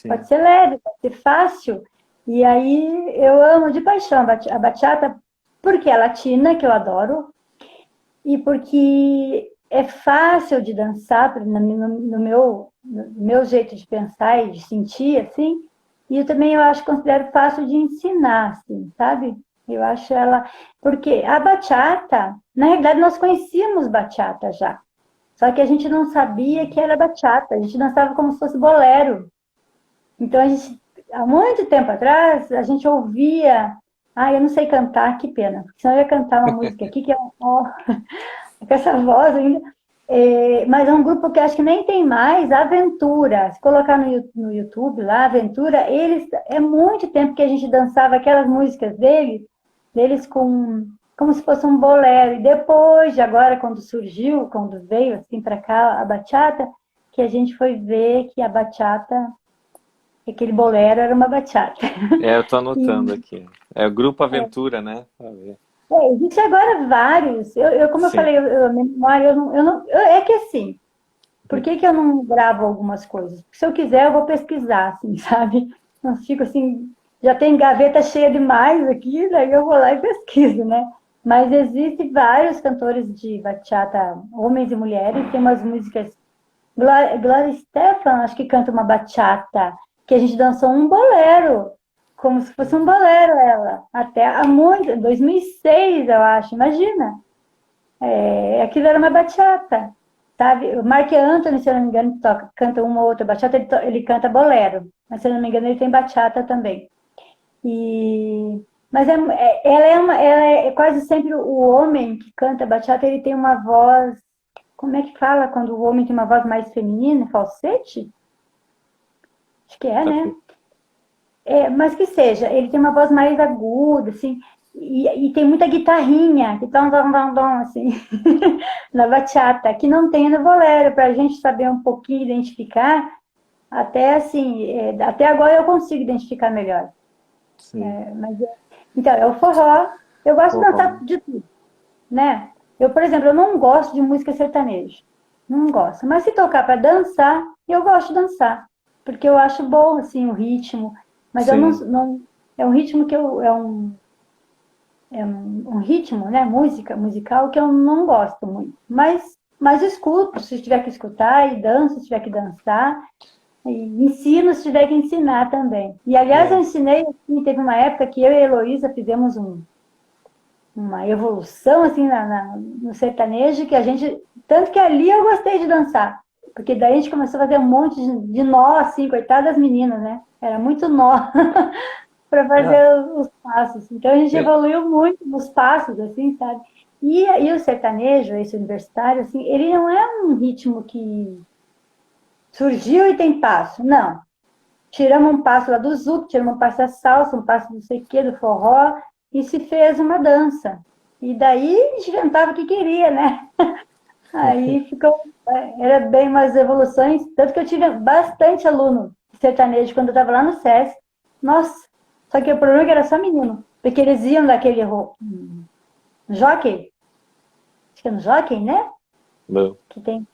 Pode sim. ser leve, pode ser fácil. E aí eu amo de paixão a bachata, porque é latina, que eu adoro, e porque é fácil de dançar no meu jeito de pensar e de sentir, assim. E eu também eu acho, considero fácil de ensinar, assim, sabe? Eu acho ela. Porque a bachata, na realidade, nós conhecíamos bachata já. Só que a gente não sabia que era bachata. A gente dançava como se fosse bolero. Então, há muito tempo atrás, a gente ouvia. Ah, eu não sei cantar, que pena. Porque senão eu ia cantar uma música aqui que é com essa voz ainda. Mas é um grupo que acho que nem tem mais, Aventura. Se colocar no YouTube lá, Aventura, é muito tempo que a gente dançava aquelas músicas deles como se fosse um bolero. E depois, agora, quando veio assim para cá a bachata, que a gente foi ver que a bachata, aquele bolero era uma bachata. É, eu tô anotando E aqui. É o Grupo Aventura, né? Pra ver. existe agora vários. Como eu Sim. falei, a memória, é que assim, por que que eu não gravo algumas coisas? Porque se eu quiser, eu vou pesquisar, assim, sabe? Não fico assim, já tem gaveta cheia demais aqui, daí eu vou lá e pesquiso, né? Mas existem vários cantores de bachata, homens e mulheres, tem umas músicas. Gloria Estefan, acho que canta uma bachata, que a gente dançou um bolero, como se fosse um bolero ela, até há muito, 2006, eu acho, imagina. Aquilo era uma bachata, sabe? O Mark Anthony, se eu não me engano, canta uma ou outra bachata, ele canta bolero, mas se eu não me engano, ele tem bachata também. E, mas ela é quase sempre o homem que canta bachata, ele tem uma voz, como é que fala quando o homem tem uma voz mais feminina, falsete? Acho que é, Tá. né? Mas que seja, ele tem uma voz mais aguda, assim, e tem muita guitarrinha, que dom, assim, na bachata, que não tem no bolero, para a gente saber um pouquinho identificar, até assim, até agora eu consigo identificar melhor. Sim. Então, é o forró, eu gosto de Forró. dançar de tudo, né? Eu, por exemplo, eu não gosto de música sertaneja, não gosto, mas se tocar para dançar, eu gosto de dançar, porque eu acho bom, assim, o ritmo, mas eu Sim. é um ritmo que é um ritmo, né, musical que eu não gosto muito. Mas escuto, se tiver que escutar, e danço, se tiver que dançar, e ensino, se tiver que ensinar também. E, aliás, eu É. ensinei, assim, teve uma época que eu e a Heloísa fizemos uma evolução, assim, no sertanejo, que a gente, tanto que ali eu gostei de dançar, porque daí a gente começou a fazer um monte de nó, assim, coitadas das meninas, né? Era muito nó. Para Ah, fazer os passos. Então a gente é. evoluiu muito nos passos, assim, sabe? E o sertanejo, esse universitário, assim, ele não é um ritmo que surgiu e tem passo, não. Tiramos um passo lá do zouk, tiramos um passo da salsa, um passo do sei quê, do forró, e se fez uma dança. E daí a gente inventava o que queria, né? Aí ficou, era bem umas evoluções, tanto que eu tive bastante aluno sertanejo quando eu estava lá no SESC. Nossa, só que o problema é que era só menino, porque eles iam daquele jockey, acho que é no jockey, né? Não. Que tem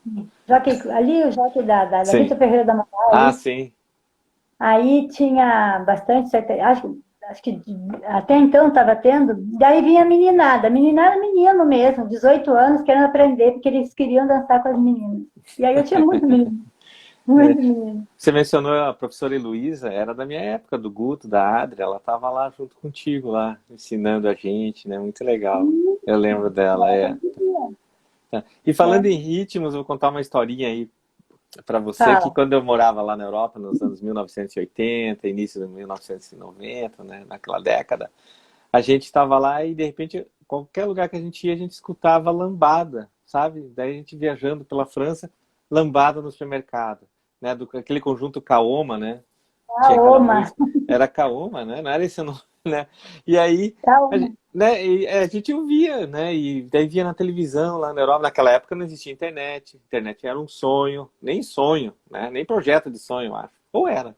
jockey ali, o jockey da Sim. Vitor Ferreira da Moral Ah, ali. sim. Aí tinha bastante sertanejo, acho que até então estava tendo, daí vinha a meninada menino mesmo, 18 anos, querendo aprender, porque eles queriam dançar com as meninas. E aí eu tinha muito menino, É. muito menino. Você mencionou a professora Heloísa, era da minha época, do Guto, da Adri, ela estava lá junto contigo, lá, ensinando a gente, né? Muito legal. Eu lembro dela, é. Tá. E falando É, em ritmos, eu vou contar uma historinha aí para você, que fala. quando eu morava lá na Europa, nos anos 1980, início de 1990, né, naquela década, a gente estava lá e, de repente, qualquer lugar que a gente ia, a gente escutava lambada, sabe? Daí a gente viajando pela França, lambada no supermercado, né? Aquele conjunto Kaoma, né? Tinha aquela Kaoma. música. Era Kaoma, né? Não era esse o nome, né? E aí, Kaoma. né? A gente ouvia, né? E daí via na televisão lá na Europa. Naquela época não existia internet. Internet era um sonho, né? Nem projeto de sonho, eu acho. Ou era.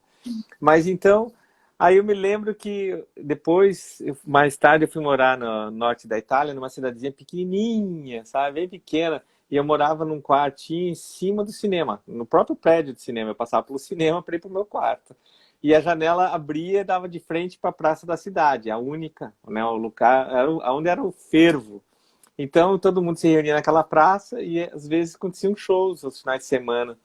Mas então, aí eu me lembro que depois, mais tarde, eu fui morar no norte da Itália, numa cidadezinha pequenininha, sabe? Bem pequena. E eu morava num quartinho em cima do cinema, no próprio prédio do cinema. Eu passava pelo cinema para ir para o meu quarto. E a janela abria e dava de frente para a praça da cidade, a única, né? O lugar, onde era o fervo. Então todo mundo se reunia naquela praça e às vezes aconteciam shows aos finais de semana.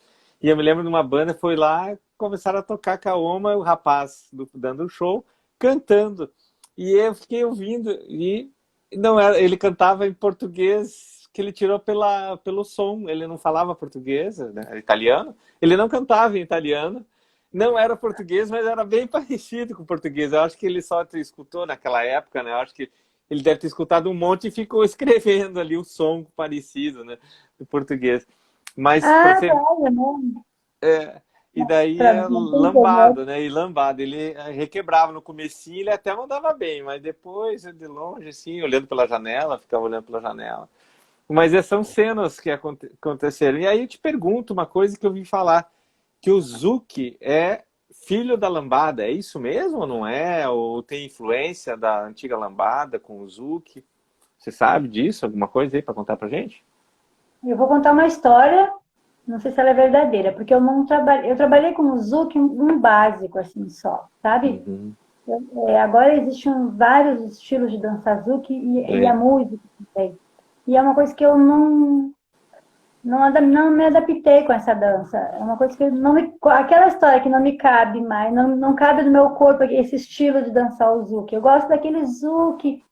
E eu me lembro de uma banda foi lá, começaram a tocar Kaoma, o rapaz dando um show, cantando. E eu fiquei ouvindo e não era, ele cantava em português que ele tirou pelo som. Ele não falava português, né, era italiano. Ele não cantava em italiano. Não era português, mas era bem parecido com o português. Eu acho que ele só escutou naquela época, né? Eu acho que ele deve ter escutado um monte e ficou escrevendo ali o som parecido, né, do português. Mas para Ah, você olha, né? e daí Pra é não tem internet. lambado, né? E lambado. Ele requebrava no comecinho, ele até mandava bem, mas depois, de longe, assim, olhando pela janela, ficava olhando pela janela. Mas são cenas que aconteceram. E aí eu te pergunto uma coisa que eu ouvi falar, que o Zuki é filho da lambada. É isso mesmo ou não é? Ou tem influência da antiga lambada com o Zuki? Você sabe disso? Alguma coisa aí para contar pra gente? Eu vou contar uma história, não sei se ela é verdadeira, porque eu não trabalhei, eu trabalhei com o Zouk um básico assim só, sabe? Uhum. Agora existem vários estilos de dança Zouk e a É, música também. E é uma coisa que eu não me adaptei com essa dança. É uma coisa que não me, aquela história que não me cabe mais, não cabe no meu corpo esse estilo de dançar o Zouk. Eu gosto daquele Zouk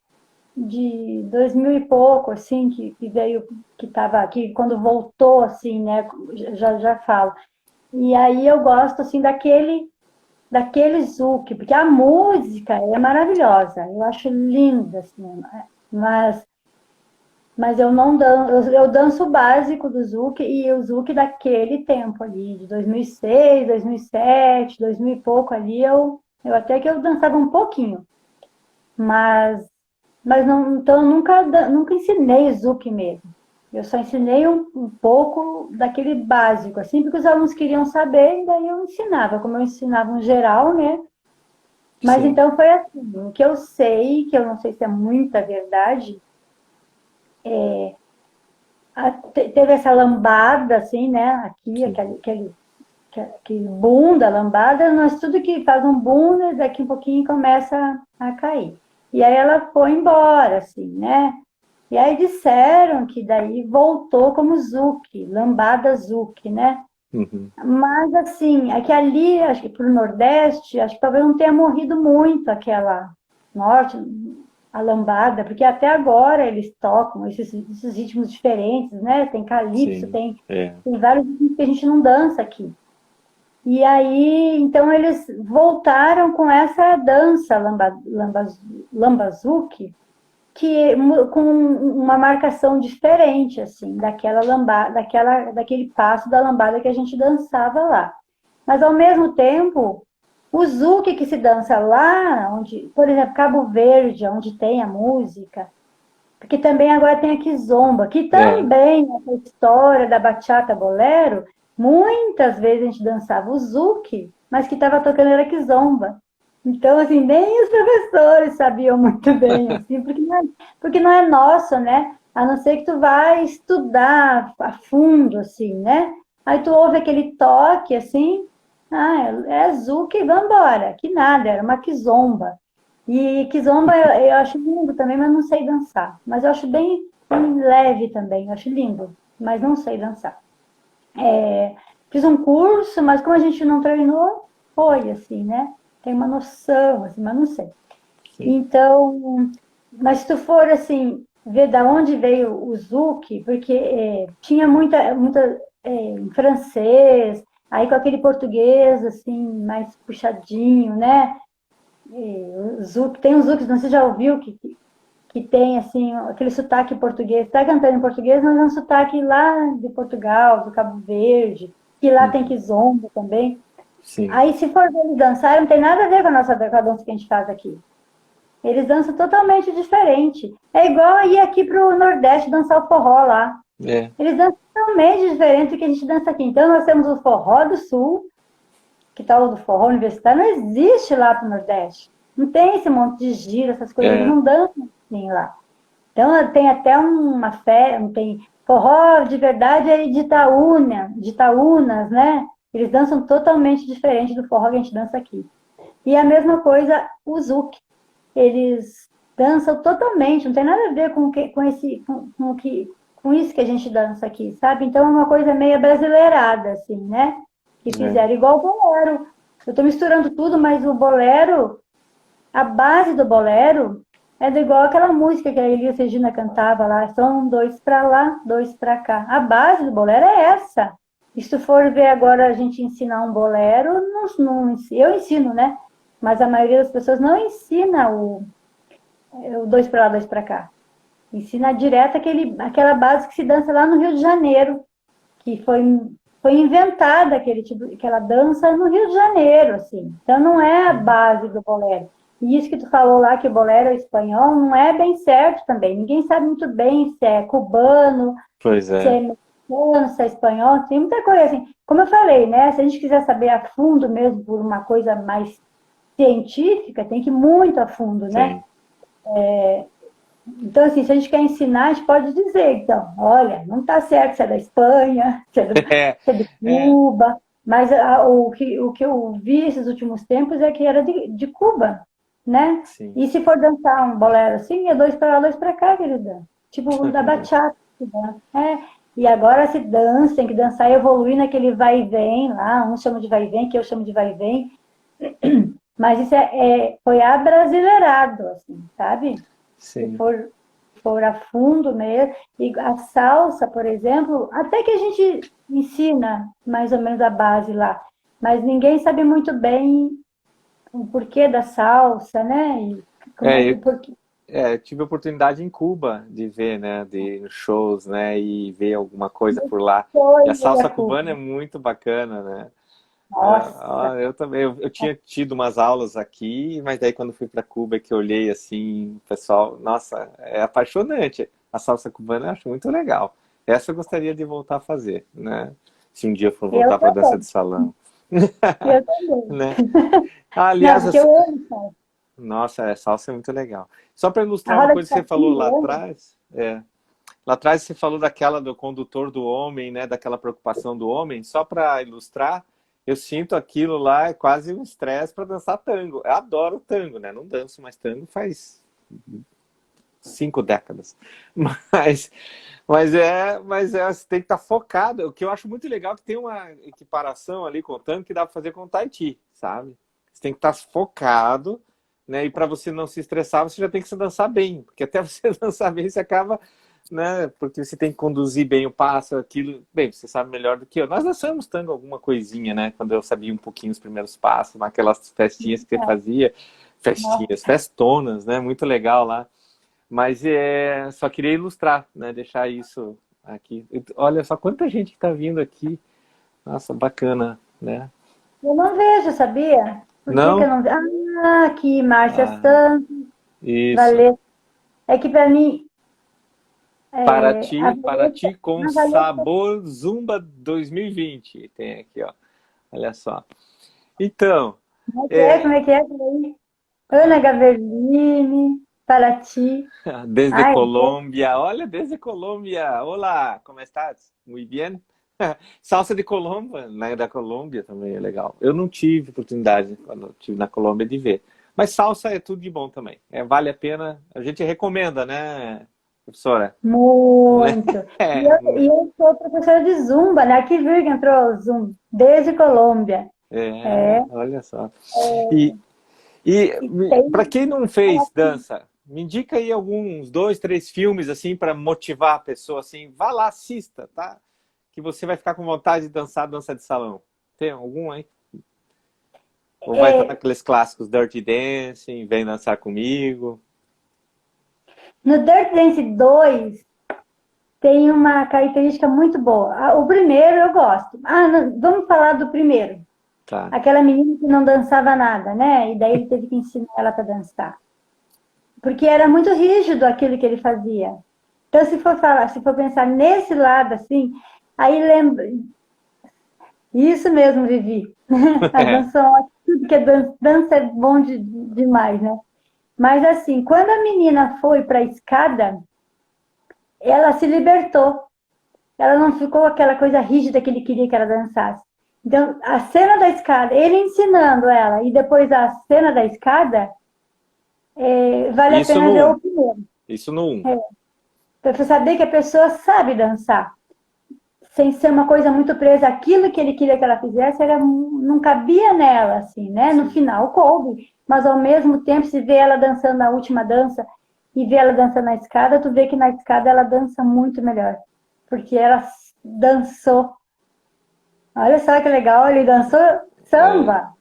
de 2000 e pouco, assim, que veio, que estava aqui, quando voltou, assim, né, já falo. E aí eu gosto, assim, daquele Zouk, porque a música é maravilhosa, eu acho linda, assim, né? mas eu não danço, eu danço o básico do Zouk e o Zouk daquele tempo ali, de 2006, 2007, 2000 e pouco ali, eu até que eu dançava um pouquinho, mas não, então eu nunca ensinei Zouk mesmo. Eu só ensinei um pouco daquele básico, assim, porque os alunos queriam saber, e daí eu ensinava, como eu ensinava um geral, né? Mas sim. então foi assim, o que eu sei, que eu não sei se é muita verdade, teve essa lambada, assim, né? Aqui, Sim. aquele boom da lambada, nós tudo que faz um boom, daqui um pouquinho começa a cair. E aí ela foi embora, assim, né? E aí disseram que daí voltou como Zuki, lambada Zuki, né? Uhum. Mas assim, é que ali, acho que para o Nordeste, acho que talvez não tenha morrido muito aquela norte, a lambada, porque até agora eles tocam esses ritmos diferentes, né? Tem calypso, Sim. É. tem vários ritmos que a gente não dança aqui. E aí, então eles voltaram com essa dança lambazuki, que com uma marcação diferente assim daquela lambada, daquele passo da lambada que a gente dançava lá. Mas ao mesmo tempo, o zouk que se dança lá, onde, por exemplo, Cabo Verde, onde tem a música, porque também agora tem a kizomba, que É. também essa história da bachata bolero, muitas vezes a gente dançava o zouk, mas que estava tocando era kizomba. Então, assim, nem os professores sabiam muito bem, assim, porque não é nosso, né? A não ser que tu vai estudar a fundo, assim, né? Aí tu ouve aquele toque, assim, é zouk, vambora, que nada, era uma kizomba. E kizomba eu acho lindo também, mas não sei dançar. Mas eu acho bem leve também, eu acho lindo, mas não sei dançar. Fiz um curso, mas como a gente não treinou, foi assim, né? Tem uma noção, assim, mas não sei. Sim. Então, mas se tu for assim, ver da onde veio o Zouk, porque tinha muita em francês, aí com aquele português assim, mais puxadinho, né? O Zouk, tem os Zouks, não sei se já ouviu, que tem assim, aquele sotaque português, está cantando em português, mas é um sotaque lá de Portugal, do Cabo Verde, que lá tem Uhum. kizomba também. Sim. Aí, se for ver eles dançarem, não tem nada a ver com com a dança que a gente faz aqui. Eles dançam totalmente diferente. É igual ir aqui pro Nordeste dançar o forró lá. É, Eles dançam totalmente diferente do que a gente dança aqui. Então, nós temos o forró do Sul, que tal do forró universitário, não existe lá pro Nordeste. Não tem esse monte de giro, essas coisas, eles é, não dançam assim lá. Então, tem até uma fé, tem forró de verdade aí de Itaúna, de Itaúnas, né? Eles dançam totalmente diferente do forró que a gente dança aqui. E a mesma coisa o Zouk. Eles dançam totalmente, não tem nada a ver com isso que a gente dança aqui, sabe? Então é uma coisa meio brasileirada, assim, né? Que é. fizeram igual o bolero. Eu estou misturando tudo, mas o bolero, a base do bolero é igual aquela música que a Elis Regina cantava lá, são dois para lá, dois para cá. A base do bolero é essa. E se tu for ver agora a gente ensinar um bolero, eu ensino, né? Mas a maioria das pessoas não ensina o dois para lá, dois para cá. Ensina direto aquela base que se dança lá no Rio de Janeiro, que foi inventada aquela dança no Rio de Janeiro, assim. Então não é a base do bolero. E isso que tu falou lá, que o bolero é espanhol, não é bem certo também. Ninguém sabe muito bem se é cubano, Pois se é é. mexicano, se é espanhol, tem muita coisa assim. Como eu falei, né? Se a gente quiser saber a fundo mesmo por uma coisa mais científica, tem que ir muito a fundo, né? Sim. Então, assim, se a gente quer ensinar, a gente pode dizer, então, olha, não está certo se é da Espanha, É, se é de é, Cuba, mas o que eu vi esses últimos tempos é que era de Cuba, né? sim. E se for dançar um bolero assim, é dois para lá, dois para cá, querida. Tipo o da bachata. E agora se dança, tem que dançar e evoluir naquele vai e vem lá, um chama de vai e vem, que eu chamo de vai e vem. Mas isso foi abrasileirado, assim, sabe? Se Sim. for a fundo mesmo. E a salsa, por exemplo, até que a gente ensina mais ou menos a base lá. Mas ninguém sabe muito bem o porquê da salsa, né? E como é É, que. Porquê. tive a oportunidade em Cuba de ver, né, de ir nos shows, né, e ver alguma coisa por lá. E a Foi salsa a Cuba. cubana é muito bacana, né? Nossa, Eu também, eu tinha tido umas aulas aqui, mas daí quando fui para Cuba é que eu olhei assim, o pessoal, nossa, é apaixonante. A salsa cubana eu acho muito legal. Essa eu gostaria de voltar a fazer, né? Se um dia eu for eu voltar para dança também. de salão, Eu também. né? Não, Aliás, porque eu amo salsa. nossa, salsa é muito legal. Só para A ilustrar uma roda coisa de que você falou lá samba, atrás, lá atrás você falou daquela do condutor do homem, né? Daquela preocupação do homem. Só para ilustrar, eu sinto aquilo lá é quase um estresse para dançar tango. Eu adoro tango, né? Não danço mais tango faz 5 décadas. Mas, mas você tem que estar focado. O que eu acho muito legal é que tem uma equiparação ali com o tango que dá para fazer com o tai chi, sabe? Você tem que estar focado, né? E para você não se estressar, você já tem que se dançar bem, porque até você dançar bem, você acaba, né? Porque você tem que conduzir bem o passo, aquilo. Bem, você sabe melhor do que eu. Nós dançamos tango alguma coisinha, né? Quando eu sabia um pouquinho os primeiros passos, naquelas festinhas que você fazia, nossa, festinhas, festonas, né? Muito legal lá. Mas só queria ilustrar, né? Deixar isso aqui. Olha só quanta gente que está vindo aqui. Nossa, bacana, né? eu não vejo, sabia? Por que que eu Não? não vejo? Ah, aqui, Márcia Ah, Santos, isso. Valeu. É que para mim, a Paraty com Valesca, sabor Zumba 2020. Tem aqui, ó. Olha só. Então, como é que é? Como é, é que é? Peraí. Ana Gaverlini, Paraty. desde Ai, Colômbia. Olha, desde Colômbia. Olá, como estás? Muito bem? Salsa de Colômbia, né, da Colômbia também é legal. Eu não tive oportunidade, quando eu estive na Colômbia, de ver. Mas salsa é tudo de bom também. Vale a pena. A gente recomenda, né, professora? Né? muito. E É, eu, e eu sou professora de Zumba, né? Aqui viu que entrou o Zumba, desde Colômbia. É, olha só. E, e e tem para quem não fez dança, me indica aí alguns 2, 3 filmes assim para motivar a pessoa assim, vá lá, assista, tá? Que você vai ficar com vontade de dançar dança de salão. Tem algum aí? Ou vai estar é, naqueles clássicos Dirty Dancing, Vem Dançar Comigo? no Dirt Dance 2 tem uma característica muito boa. O primeiro eu gosto. Vamos falar do primeiro. Tá. Aquela menina que não dançava nada, né? E daí ele teve que ensinar ela para dançar. Porque era muito rígido aquilo que ele fazia. Então, se for falar, se for pensar nesse lado, assim, aí lembra. Isso mesmo, Vivi. As É. danças são ótimas, tudo que é dança é bom demais, né? Mas assim, quando a menina foi para a escada, ela se libertou. Ela não ficou aquela coisa rígida que ele queria que ela dançasse. Então, a cena da escada, ele ensinando ela, e depois a cena da escada, vale a Isso pena no ver o um. primeiro. Isso no um. Para você saber que a pessoa sabe dançar, sem ser uma coisa muito presa. Aquilo que ele queria que ela fizesse não cabia nela, assim, né? No Sim. final, coube. Mas ao mesmo tempo, se vê ela dançando na última dança e vê ela dançando na escada, tu vê que na escada ela dança muito melhor. Porque ela dançou. Olha só que legal, ele dançou É. samba.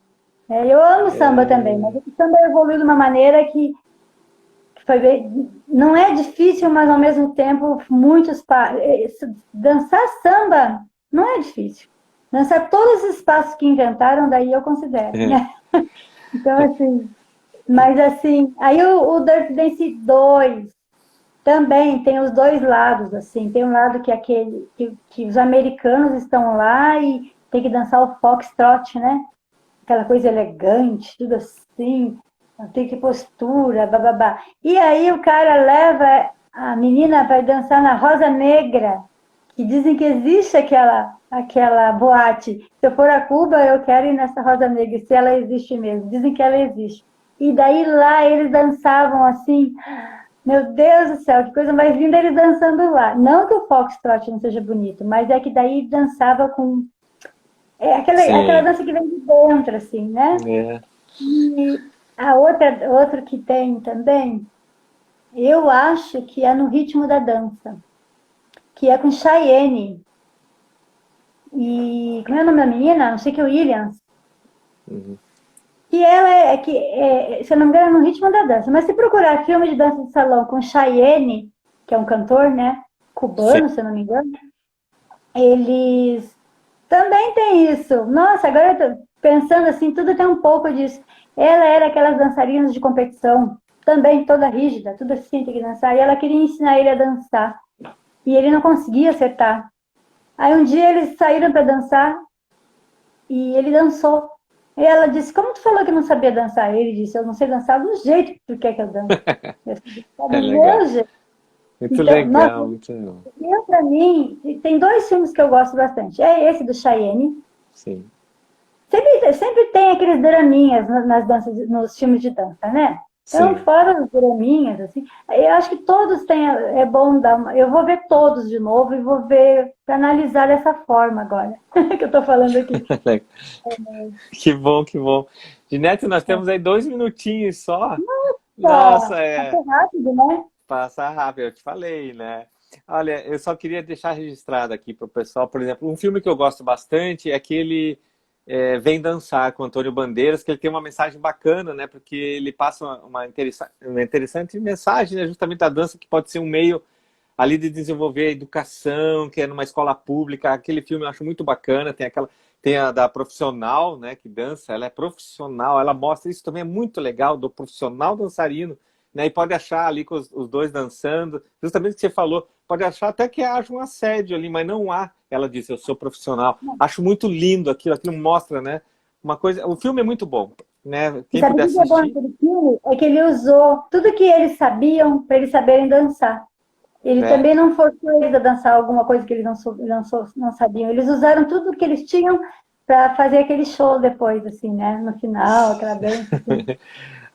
Eu amo samba também, mas É. o samba evoluiu de uma maneira que foi não é difícil, mas ao mesmo tempo muitos dançar samba não é difícil. Dançar todos os passos que inventaram, daí eu considero, É. né? Então, assim, mas assim, aí o Dirty Dance 2 também tem os dois lados, assim, tem um lado que é aquele que os americanos estão lá e tem que dançar o foxtrot, né? Aquela coisa elegante, tudo assim, tem que postura, bababá. E aí o cara leva a menina para dançar na Rosa Negra, que dizem que existe aquela boate. Se eu for a Cuba, eu quero ir nessa Rosa Negra, se ela existe mesmo. Dizem que ela existe. E daí lá eles dançavam assim, meu Deus do céu, que coisa mais linda eles dançando lá. Não que o Foxtrot não seja bonito, mas é que daí dançava com aquela Sim. dança que vem de dentro, assim, né? É. E outra que tem também, eu acho que é no ritmo da dança, que é com Cheyenne. E como é o nome da menina? Não sei que é Williams. Uhum. Que ela se eu não me engano, é no ritmo da dança. Mas se procurar filme de dança de salão com Cheyenne, que é um cantor, né? Sim. Cubano, se eu não me engano, eles também têm isso. Nossa, agora eu tô pensando assim, tudo tem um pouco disso. Ela era aquelas dançarinas de competição, também toda rígida, tudo assim, tem que dançar. E ela queria ensinar ele a dançar. E ele não conseguia acertar. Aí um dia eles saíram para dançar e ele dançou. E ela disse, como tu falou que não sabia dançar? Ele disse, eu não sei dançar do jeito que tu quer que eu dance. Eu sei dançar É do legal. meu jeito. Muito Então, nossa, legal, muito legal. eu, pra mim, tem dois filmes que eu gosto bastante. É esse do Cheyenne. Sim. Sempre tem aqueles draminhas nas danças, nos filmes de dança, né? Então, Sim. fora os draminhas, assim, eu acho que todos têm, é bom dar uma, eu vou ver todos de novo e vou ver, para analisar dessa forma agora, que eu estou falando aqui. Que bom, que bom. Ginete, nós temos aí 2 minutinhos só. Nossa, Nossa, é. passou rápido, né? Passa rápido, eu te falei, né? Olha, eu só queria deixar registrado aqui para o pessoal, por exemplo, um filme que eu gosto bastante é aquele Vem Dançar com Antônio Bandeiras, que ele tem uma mensagem bacana, né? Porque ele passa uma interessante mensagem, né? Justamente da dança, que pode ser um meio ali de desenvolver a educação, que é numa escola pública. Aquele filme eu acho muito bacana, tem a da profissional, né, que dança, ela é profissional, ela mostra isso também é muito legal, do profissional dançarino, né, e pode achar ali com os dois dançando, justamente o que você falou, pode achar até que haja um assédio ali, mas não há, ela disse, eu sou profissional. Acho muito lindo aquilo mostra, né, uma coisa, o filme é muito bom, né, E quem sabe puder o que é bom assistir, naquele filme? É que ele usou tudo que eles sabiam para eles saberem dançar. Ele né, também não forçou eles a dançar alguma coisa que eles não sabiam. Eles usaram tudo que eles tinham para fazer aquele show depois, assim, né? No final, aquela dança. Assim.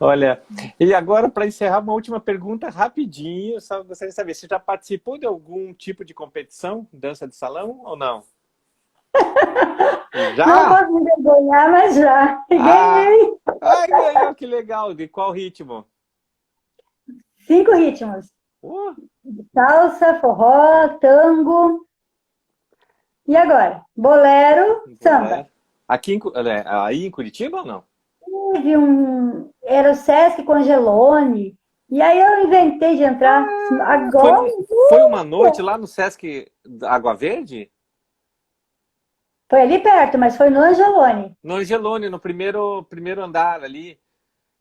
olha, e agora para encerrar uma última pergunta rapidinho, eu só gostaria de saber, você já participou de algum tipo de competição, dança de salão ou não? Não Já? posso me envergonhar, mas já. Ah, Ganhei ai, ganhou, que legal. De qual ritmo? 5 ritmos. Uh, Salsa, forró, tango. E agora? Bolero, samba. bolero. Aí em Curitiba ou não? Teve era o Sesc com Angelone. E aí eu inventei de entrar. Ah, Agora, foi uma noite lá no Sesc Água Verde? Foi ali perto, mas foi no Angelone. No Angelone, no primeiro andar ali,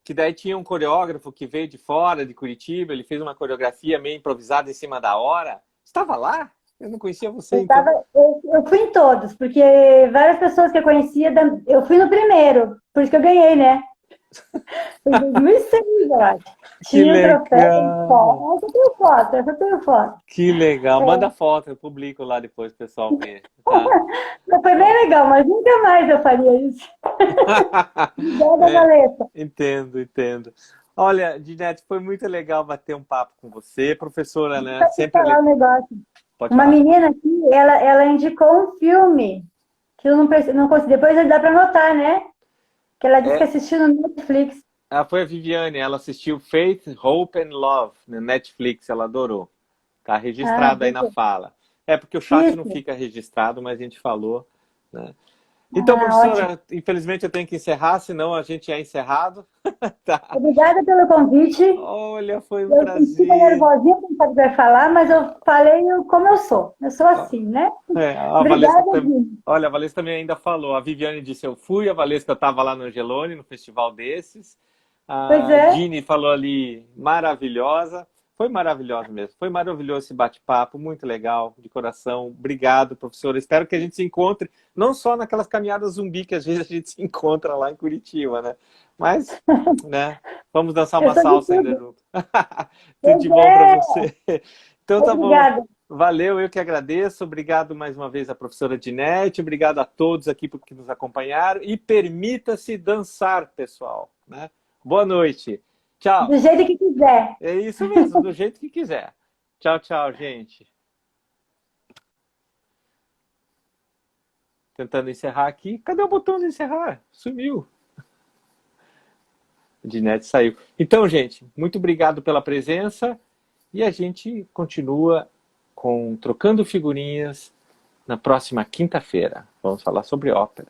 que daí tinha um coreógrafo que veio de fora, de Curitiba, ele fez uma coreografia meio improvisada em cima da hora. Estava lá? Eu não conhecia você, então. Eu fui em todos, porque várias pessoas que eu conhecia, eu fui no primeiro, por isso que eu ganhei, né? Foi em 2006, eu acho. Que Tinha o troféu, legal! essa eu tenho foto. Que legal! Manda foto, eu publico lá depois, o pessoal ver, tá? Foi bem legal, mas nunca mais eu faria isso. Obrigada, É, Valeta. entendo, entendo. Olha, Dinete, foi muito legal bater um papo com você, professora, né? Só te Sempre falar um negócio. pode Uma falar. menina aqui, ela indicou um filme que eu não consegui. Depois dá para anotar, né? Que ela disse que É, assistiu no Netflix. foi a Viviane, ela assistiu Faith, Hope and Love no Netflix, ela adorou. Tá Ah, registrado aí na fala. É porque o chat não isso. fica registrado, mas a gente falou, né? Então, Ah, ótimo. professora, infelizmente eu tenho que encerrar, senão a gente é encerrado. Tá. Obrigada pelo convite. Olha, foi um Eu senti meio prazer. nervosinha, não sabe o que vai falar, mas eu falei como eu sou. Eu sou assim, né? A Valesca Obrigada, Dini. Olha, a Valesca também ainda falou. A Viviane disse eu fui, a Valesca estava lá no Angelone, no festival desses. Pois A é, Dini falou ali, maravilhosa. Foi maravilhoso mesmo. Foi maravilhoso esse bate-papo, muito legal, de coração. Obrigado, professora. Espero que a gente se encontre, não só naquelas caminhadas zumbi que às vezes a gente se encontra lá em Curitiba, né? Mas, né, vamos dançar eu uma sou de salsa ainda tudo. junto. Tudo Pois de bom para é, você. Então tá bom. obrigada. Valeu, eu que agradeço. Obrigado mais uma vez à professora Dinete. Obrigado a todos aqui que nos acompanharam. E permita-se dançar, pessoal, né? Boa noite. Tchau. Do jeito que quiser. É isso mesmo, do jeito que quiser. Tchau, tchau, gente. Tentando encerrar aqui. Cadê o botão de encerrar? Sumiu. A Dinete saiu. Então, gente, muito obrigado pela presença. E a gente continua com Trocando Figurinhas na próxima quinta-feira. Vamos falar sobre ópera.